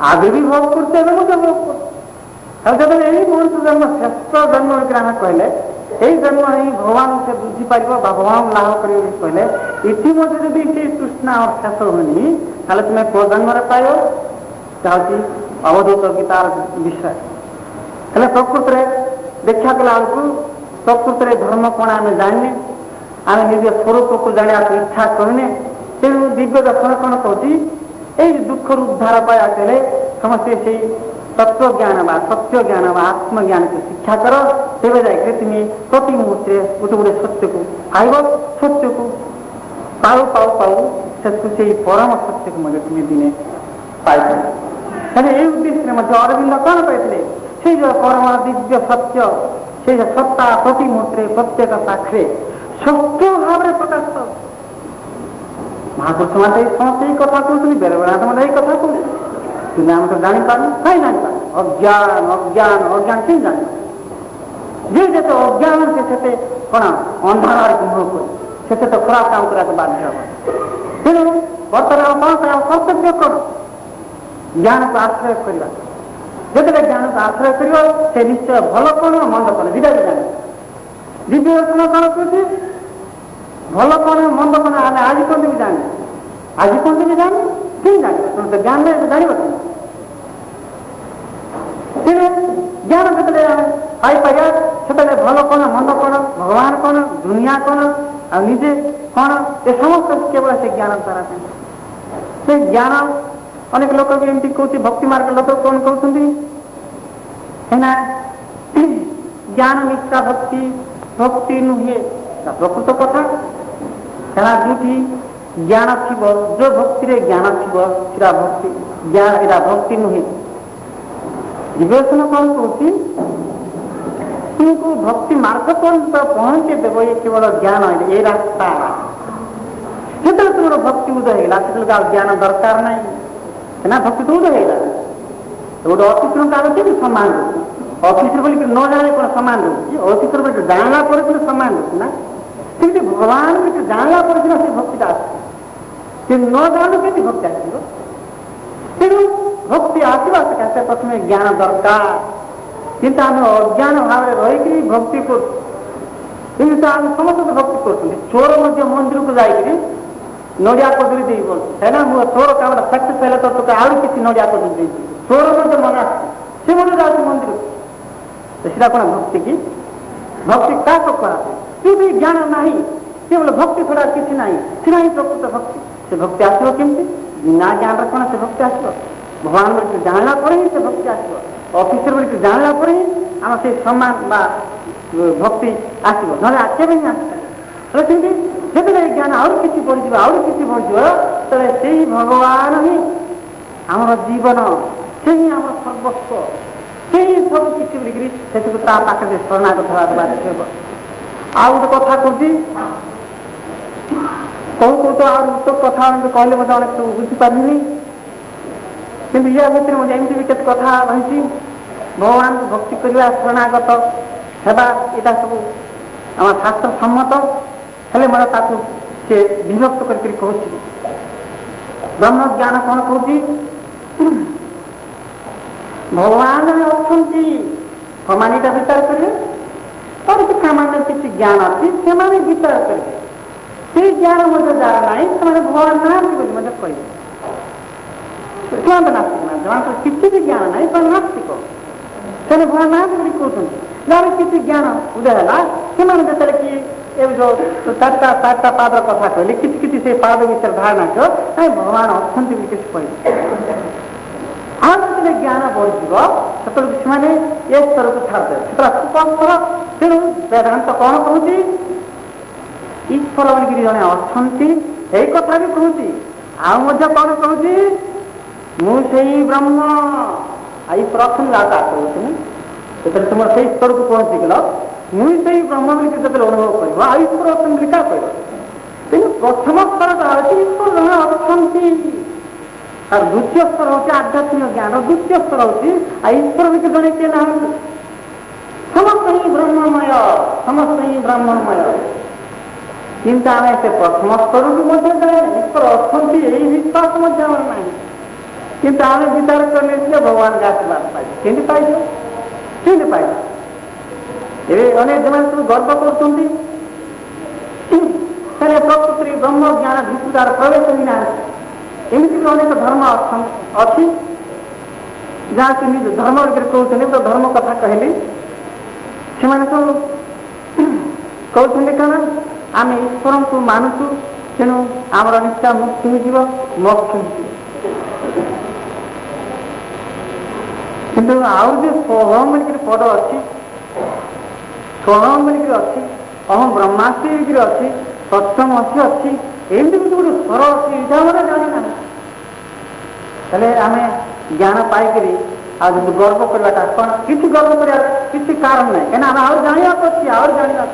ଆଗେ ବି ଭୋଗ କରୁছে, ଏବେ ମଧ୍ୟ ଭୋଗ କରୁছে। ଆଉ ଯେତେବେଳେ ଏଇ ମଣିଷ ଜନ୍ମ ଶ୍ରେଷ୍ଠ ଜନ୍ମ ବିଗ୍ରହ କହିଲେ এই জন্ম ହିଁ ଭଗବାନ ସେ ବୁଝିପାରିବ ବା ଭଗବାନ ଲାଭ କରିବ ବୋଲି କହିଲେ ଇତିମଧ୍ୟ ଯଦି ସେ ତୃଷ୍ଣା ଶେଷ ହୁଏନି ତାହେଲେ ତୁମେ କୋଉ ଜନ୍ମରେ ପାଇବ? ଯାଉଛି ଅବଧୂତ ଗୀତାର ବିଷୟ। ହେଲେ ପ୍ରକୃତରେ ଦେଖିବାକୁ ବେଳକୁ ପ୍ରକୃତରେ ଧର୍ମ କଣ ଆମେ ଜାଣିନେ, ଆମେ ନିଜ ସ୍ୱରୂପକୁ ଜାଣିବାକୁ ଇଚ୍ଛା କରୁନେ। ତେଣୁ ଦିବ୍ୟ ଦର୍ଶନ କଣ କହୁଛି? ଏଇ ଦୁଃଖରୁ ଉଦ୍ଧାର ପାଇବାକୁ ହେଲେ ସମସ୍ତେ ସେଇ ତତ୍ତ୍ୱଜ୍ଞାନ ବା ସତ୍ୟ ଜ୍ଞାନ ବା ଆତ୍ମଜ୍ଞାନକୁ ଶିକ୍ଷା କର। ତେବେ ଯାଇକି ତୁମେ ପ୍ରତି ମୁହୂର୍ତ୍ତରେ ଗୋଟେ ସତ୍ୟକୁ ପାଇବ। ସତ୍ୟକୁ ପାଉ ସେକୁ ସେଇ ପରମ ସତ୍ୟକୁ ମଧ୍ୟ ତୁମେ ଦିନେ ପାଇପାରିବ। ହେଲେ ଏଇ ଉଦ୍ଦେଶ୍ୟରେ ମଧ୍ୟ ଅରବିନ୍ଦ କଣ ପାଇଥିଲେ? ସେଇ ଯୋଉ ପରମ ଦିବ୍ୟ ସତ୍ୟ, ସେଇ ଯୋଉ ସତ୍ତା ପ୍ରତି ମୁହୂର୍ତ୍ତରେ ପ୍ରତ୍ୟେକ ପାଖରେ ସତ୍ୟ ଭାବରେ ପ୍ରକାଶ ପାଉ। ମହାପୁରୁଷ ମାନେ ସମସ୍ତେ ଏଇ କଥା କହୁଛନ୍ତି, ବେଳବେଳା ମଧ୍ୟ ଏଇ କଥା କହୁଛନ୍ତି। କିନ୍ତୁ ଆମେ ତ ଜାଣିପାରୁନୁ। କାହିଁ ଜାଣିପାରୁ? ଅଜ୍ଞାନ କେହି ଜାଣିପାରୁ? ଯେ ଯେତେ ଅଜ୍ଞାନ ସେ ସେତେ କଣ ଅନ୍ଧାର ମୁହ କରୁ। से तो खराब काम करने बाध्य हम तेणु बर्तमान कौन कर्तव्य कौन ज्ञान को आश्रय करवा जिते ज्ञान को आश्रय कर निश्चय भल कौन मंद कौन दुटा भी जाने दिव्य दर्शन कौन कहते भल कौन मंद कौन आम आज कौन भी जाने आज कौन भी जाने कि जाने तुम तो ज्ञान नहीं जान तेणु ज्ञान जिते पाई से भल कौन मंद कौन भगवान कौन दुनिया कौन आ निजे कौन ये समस्त केवल से ज्ञान द्वारा से ज्ञान अनेक लोक भी एमती कहते भक्ति मार्ग लोक कौन कहते ज्ञान निष्ठा भक्ति भक्ति नुहे प्रकृत कथा है जो ज्ञान थी जो भक्ति रे ज्ञान थी भक्ति ज्ञान एटा भक्ति नुहे विवेचन कौन कहती तुमको भक्ति मार्ग पर्यंत पहुंचे देव ये केवल ज्ञान ये रास्ता जो तुम भक्ति उदय है ज्ञान दरकार नहीं ना भक्ति तो उदय है गोटे अफिसर कागज भी सम्मान रोचे अफिसर बोल न जाने कौन सम्मान रोचे अफिसर बोल जानला पर सम्मान रोचे ना सेमती भगवान भी जानला पर से भक्ति आसे न जानू के भक्ति आसो तेणु भक्ति आसवा सकाशे प्रथम ज्ञान दरकार किंतु आम अज्ञान भाव में रही भक्ति कर आम समस्त भक्ति कर चोर मंदिर को जाकर नड़िया कदली दे बोलते है मुझे तोर काम सक्सेस है तो आउ किसी नड़िया कदली दे चोर मन आसे मन जाऊँ मंदिर तो कौन भक्ति की भक्ति क्या करा क्योंकि ज्ञान ना केवल भक्ति छड़ा किसी ना सीना ही प्रकृत भक्ति से भक्ति आसो केमती ना ज्ञान कौन से भक्ति आसो भगवान बोल जानला पर ही से भक्ति आसो ऑफिसर बोल जानला पर ही आम से सम्मान भक्ति आसो ना आसे भी आसता जो ज्ञान आउ कि बढ़ आउ कि बढ़ से भगवान ही आम जीवन से ही आम सर्वस्व से ही सब किसी बोलिकी पाखे शरणागत हवा देव आ गोटे कथा कहती कहूँ तो आ तो कथा कहले मत अनेक सब बुझीपारे कि या भितर मुझे एमती भी केत कथा रही भगवान को भक्ति करवा शरणागत हेबा यहाँ सब आम शास्त्र सम्मत हेले मैं ताकू से विभक्त करके कहूँ ब्रह्म ज्ञान कौन कहूँ भगवान अच्छा मानिटा विचार करेंगे और सामान्य किसी ज्ञान अच्छी से विचार करेंगे से ज्ञान मुझे जार ना से भगवान नास्तिक बोली मुझे कहे नास्तिक ना जो किसी भी ज्ञान ना पर नास्तिक से भगवान नास्तिक बोली कहते जार किसी ज्ञान उदय है से कि जो चार्टा पाद कथा कहले कि से पाद विषय धारणा छो भगवान अच्छा किसी कहे और जो ज्ञान बढ़ से ये स्तर को छाड़दे सुपर तेणु वेदांत कौन कहूँ ईश्वर बोलिक जड़े अच्छा यही कथा भी कहूँ आउ कौन कहूँ मुझे ब्रह्म आई प्रथम गाता कहूँ तुम से स्तर को पहुँचीगल मुझे ब्रह्म बोलिक जो अनुभव कर ईश्वर अच्छा क्या कह तेणु प्रथम स्तर ईश्वर जड़े अच्छा और द्वितीय स्तर हूँ आध्यात्मिक ज्ञान द्वितीय स्तर हूँ ईश्वर भी जड़े किए ना समस्त ही ब्रह्ममय समस्त ही ब्रह्ममय किंतु आम से प्रथम स्तर को जाए ईश्वर अच्छा यही विश्वास ना किंतु आम विचार करने भगवान का आशीर्वाद पाई केमती पाई अनेक जन सब गर्व कर प्रकृति ब्रह्म ज्ञान भितर प्रवेश ही ना एमती भी अनेक धर्म अच्छी जहाँ कि निज धर्म कहते तो धर्म कथा कहली से सब कहते कौन आम ईश्वर को मानुचु तेणु आमर निष्ठा मुक्ति हो मोक्ष किंतु आउ जो सोहम बोलिक पद अच्छी सोहम बोलिक अच्छी अहम ब्रह्मास्मि अच्छी सत्यम अच्छी एमती भी गोटे स्वर अच्छी यहाँ जाना हेले आम ज्ञान पाइक गर्व करवाटा कौन किसी गर्व कर किसी कारण ना कहीं आम आउ जाना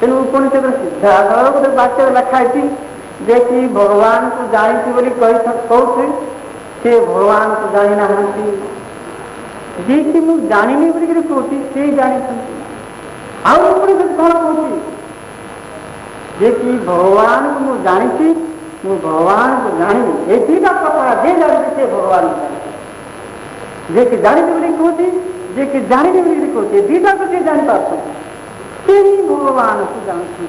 तेणु उपनिषद सिद्धांत गोटे वाक्य लिखाई जे कि भगवान को जानी बोली कहते से भगवान को जानी ना जी कि मुझे जानी बोलिक कहती से जानी आउ उपनिषद कौन कहती जे कि भगवान को मुझे जानी मु भगवान को जानी ये दीटा कथा जे जानी से भगवान जे कि जानी कहते जे कि जानी कहते दीटा को जानी पार्थ भगवान को जानती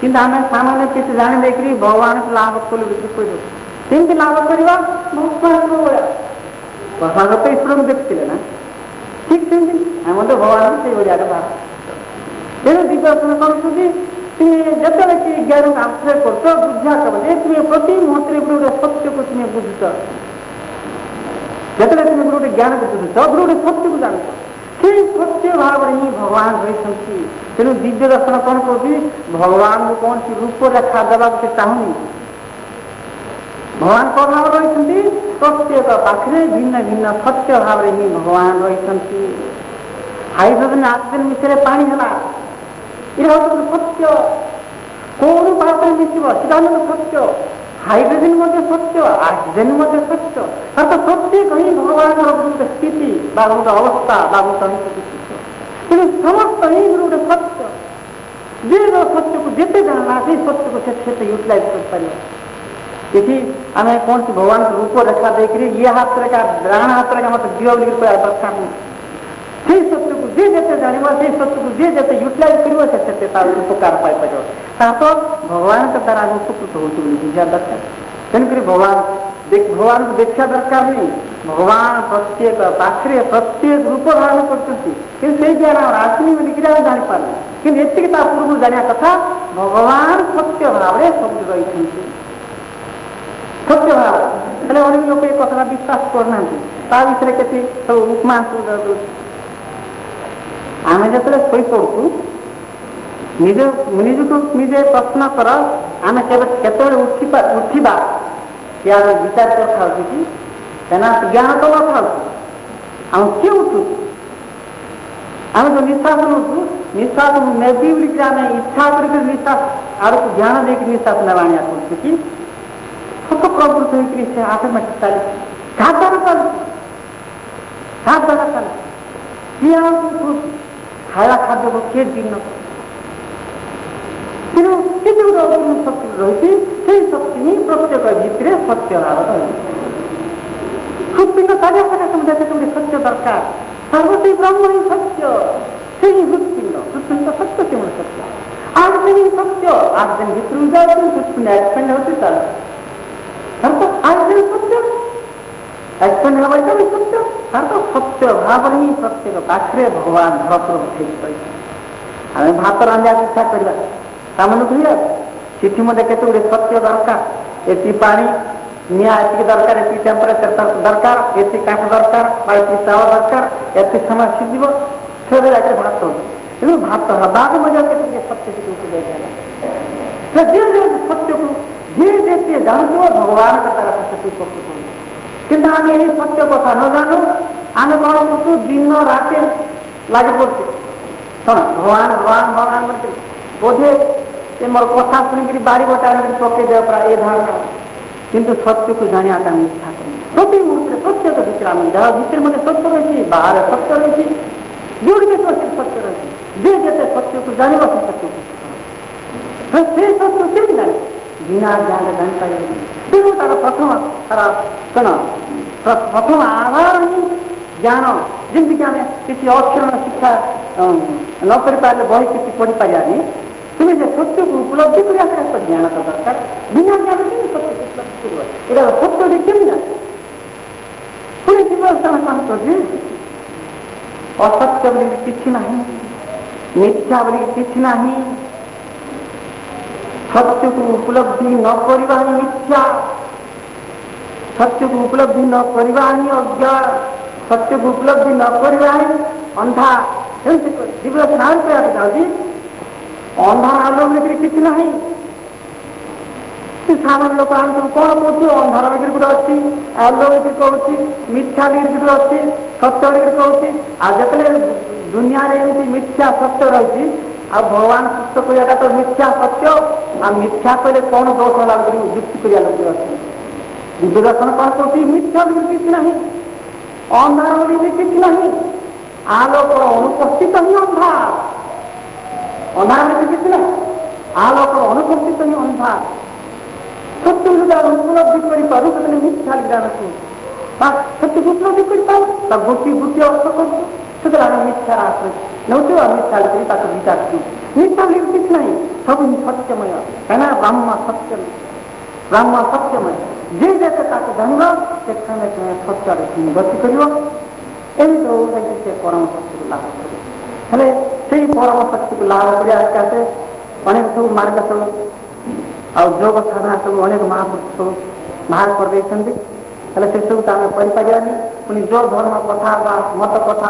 कि आम सामान्य किसी जाणी देखिए भगवान को लाभ कलु कमी लाभ करवा प्रसाद तो ईश्वर को देखते ना ठीक से आम तो भगवान से भाया बाहर तेणु दिव्यदर्शन कर जिते ज्ञान को आश्रय कर बुझा कबले तुम्हें प्रति मुहूर्त गोटे सत्य को तुम्हें बुझुच जो तुम गोटे ज्ञान को बुझुच गोटे सत्य को जान से सत्य भाव में ही भगवान रही तेणु दिव्य दर्शन कौन कौन भगवान को कौन सी रूप रेखा देवा से चाहूनी भगवान कौन भाव रही प्रत्येक पाखे भिन्न भिन्न सत्य भाव में ही भगवान रही हाइड्रोजन ऑक्सीजन मिश्रे पानी है ये सत्य कौन बात मिश्र सीधा सत्य हाइड्रोजन मध्य सत्य ऑक्सीजन मध्य सत्य अर्थात प्रत्येक ही भगवान गोटे स्थिति गोटे अवस्था तेणु समस्त ही गोटे सत्य जे सत्य को जिते जानला से सत्य को से यूटिलाइज कर ये आम कौन सी भगवान को रूप रेखा देख ये हाथ रेखा डाण हाथ रेखा मतलब दियो दरकार नहीं से सत्य को जे जिते जान से सत्य को जे जिते यूटिलाइज कर उपकार पाइपर तो भगवान के द्वारा उपकृत होती बुझा दरकार तेणुक भगवान को देखा दरकार नहीं भगवान प्रत्येक पाखे प्रत्येक रूप धारण कर ज्ञान आसनी बोलिक जानी पारे कि पूर्व जाना कथा भगवान सत्य भाव में सब रही सत्य भाव हेल्ले अनेक लोग ये कथा विश्वास करना विषय के सब उपमा आम जो शई पड़ू निजक निजे प्रश्न कर आम केत उठा यार विचार कर था कि ज्ञान तो न था आम किए उठू आम जो निश्वास नौ निश्वास नेबी बोलिक आम इच्छा कर निश्वास आड़ को ध्यान देकर निश्वास नाया कर सत प्रवृत्त होकर ऑटोमेटिक चली क्या द्वारा चली किए खाया खाद्य को किए दिन तेणु ये गोटे शक्ति रही से शक्ति ही प्रत्येक भितर सत्य भाव रही हृत्पिंड कार्य समुदाय गोटे सत्य दरकार सर्वस्वी ब्रह्म ही सत्य से ही हृत्पिंड सत्य से सत्य आज से ही सत्य आज दिन भितर जाए हृत्पिंड एक्सपेंड होते चल आज दिन सत्य एक्सपेंड हवा सत्य तो सत्य भाव ही प्रत्येक पाखे भगवान धरतर उठे आम भात रांधा इच्छा करवा सामान धोया सीठी मध्य केत गुड़े सत्य दरकार एति पानी निया एति दरकार एति टेम्परेचर दरकार एति काठ दरकार एति चाव दरकार एति समय सीझ से भात तेणु भात हवा मजा के सत्य से जे सत्य को जे जे जानते भगवान का तरह से किंतु आम ये सत्य कथा न जानू आम कौन करूँ दिन रात लगे पड़े भगवान भगवान भगवान करते बोधे ये मोर कथा शुणिक बारी बटा पकई दे ये धारणा किंतु सत्य को जाना आम इच्छा करें प्रति मुहूर्त प्रत्येक भितर आम जहाँ भितर मैंने सत्य रही बाहर सत्य रही जोड़ी सत्य रही जे जिते सत्य को जाना से सत्य को से सत्य केमी जाने बिना ज्ञान जानकारी तेणु तार प्रथम तार कण प्रथम आधार ही ज्ञान जमीक आम किसी अक्षरण शिक्षा न कर बही किसी पढ़ी पारे तुम्हें जो सत्य को उपलब्धि कर ज्ञान तो दरकार बिना ज्ञान के सत्य को उपलब्धि कर सत्य देखिए ना पुणी जीवन कौन कर असत्य बोल कि ना मिथ्या बोल कि ना सत्य को उपलब्धि न करवा ही मिथ्या सत्य को उपलब्धि न करवा ही अज्ञान सत्य को उपलब्धि न करवा ही अंधा दिव्य स्नान करवाक चाहूँगी अंधा आलो किसी ना सामान्य लोक आम सब कौन कौन अंधार बिक्री गोटे अच्छी आलो बिक्री कौन मिथ्या बिक्री गोटे अच्छी सत्य बिक्री कौन आज दुनिया मिथ्या सत्य रही आ भगवान पुस्तक कहता तो मिथ्या सत्य आ मिथ्या कहले कौन दोष लाभ युक्ति कर लोग अच्छे दिव्य दर्शन कौन कौन मिथ्या किसी ना अंधार किसी ना आलोक अनुपस्थित ही अंधार अंधार किसी ना ଆଲୋକ ଅନୁଭୂତି ହିଁ ଅନ୍ଧାର ସତ୍ୟ ଉପଲବ୍ଧି କରିପାରୁ ସେତେବେଳେ ମିଥ୍ୟା ଜ୍ଞାନକୁ ବା ସତ୍ୟକୁ ଉପଲବ୍ଧି କରିପାରୁ ତା ଗୋଟିଏ ଅର୍ଥ କରୁଛୁ ସେତେବେଳେ ଆମେ ମିଥ୍ୟାର ଆଶ୍ରୟ ନେଉଛୁ ଆଉ ମିଥ୍ୟା କରି ତାକୁ ବିଚାରୁଛୁ ମିଥ୍ୟା କିଛି ନାହିଁ ସବୁ ସତ୍ୟମୟ କାହିଁକିନା ବ୍ରହ୍ମ ସତ୍ୟମୟ ଯେ ଯେତେ ତାକୁ ଜାଣିବ ସେ କ୍ଷଣେ କ୍ଷଣେ ସତ୍ୟରେ ଗତି କରିବ ଏମିତି ହଉଛି ସେ ପରମ ଶକ୍ତିକୁ ଲାଭ କରିବ ହେଲେ ସେଇ ପରମ ଶକ୍ତିକୁ ଲାଭ କରିବା ଆସେ ଅନେକ ସବୁ ମାର୍ଗ ସବୁ ଆଉ ଯୋଗ ସାଧନା ସବୁ ଅନେକ ମହାପୁରୁଷ ସବୁ ବାହାର କରିଦେଇଛନ୍ତି ହେଲେ ସେସବୁକୁ ଆମେ କରିପାରିବାନି ପୁଣି ଯୋଉ ଧର୍ମ କଥା ବା ମତ କଥା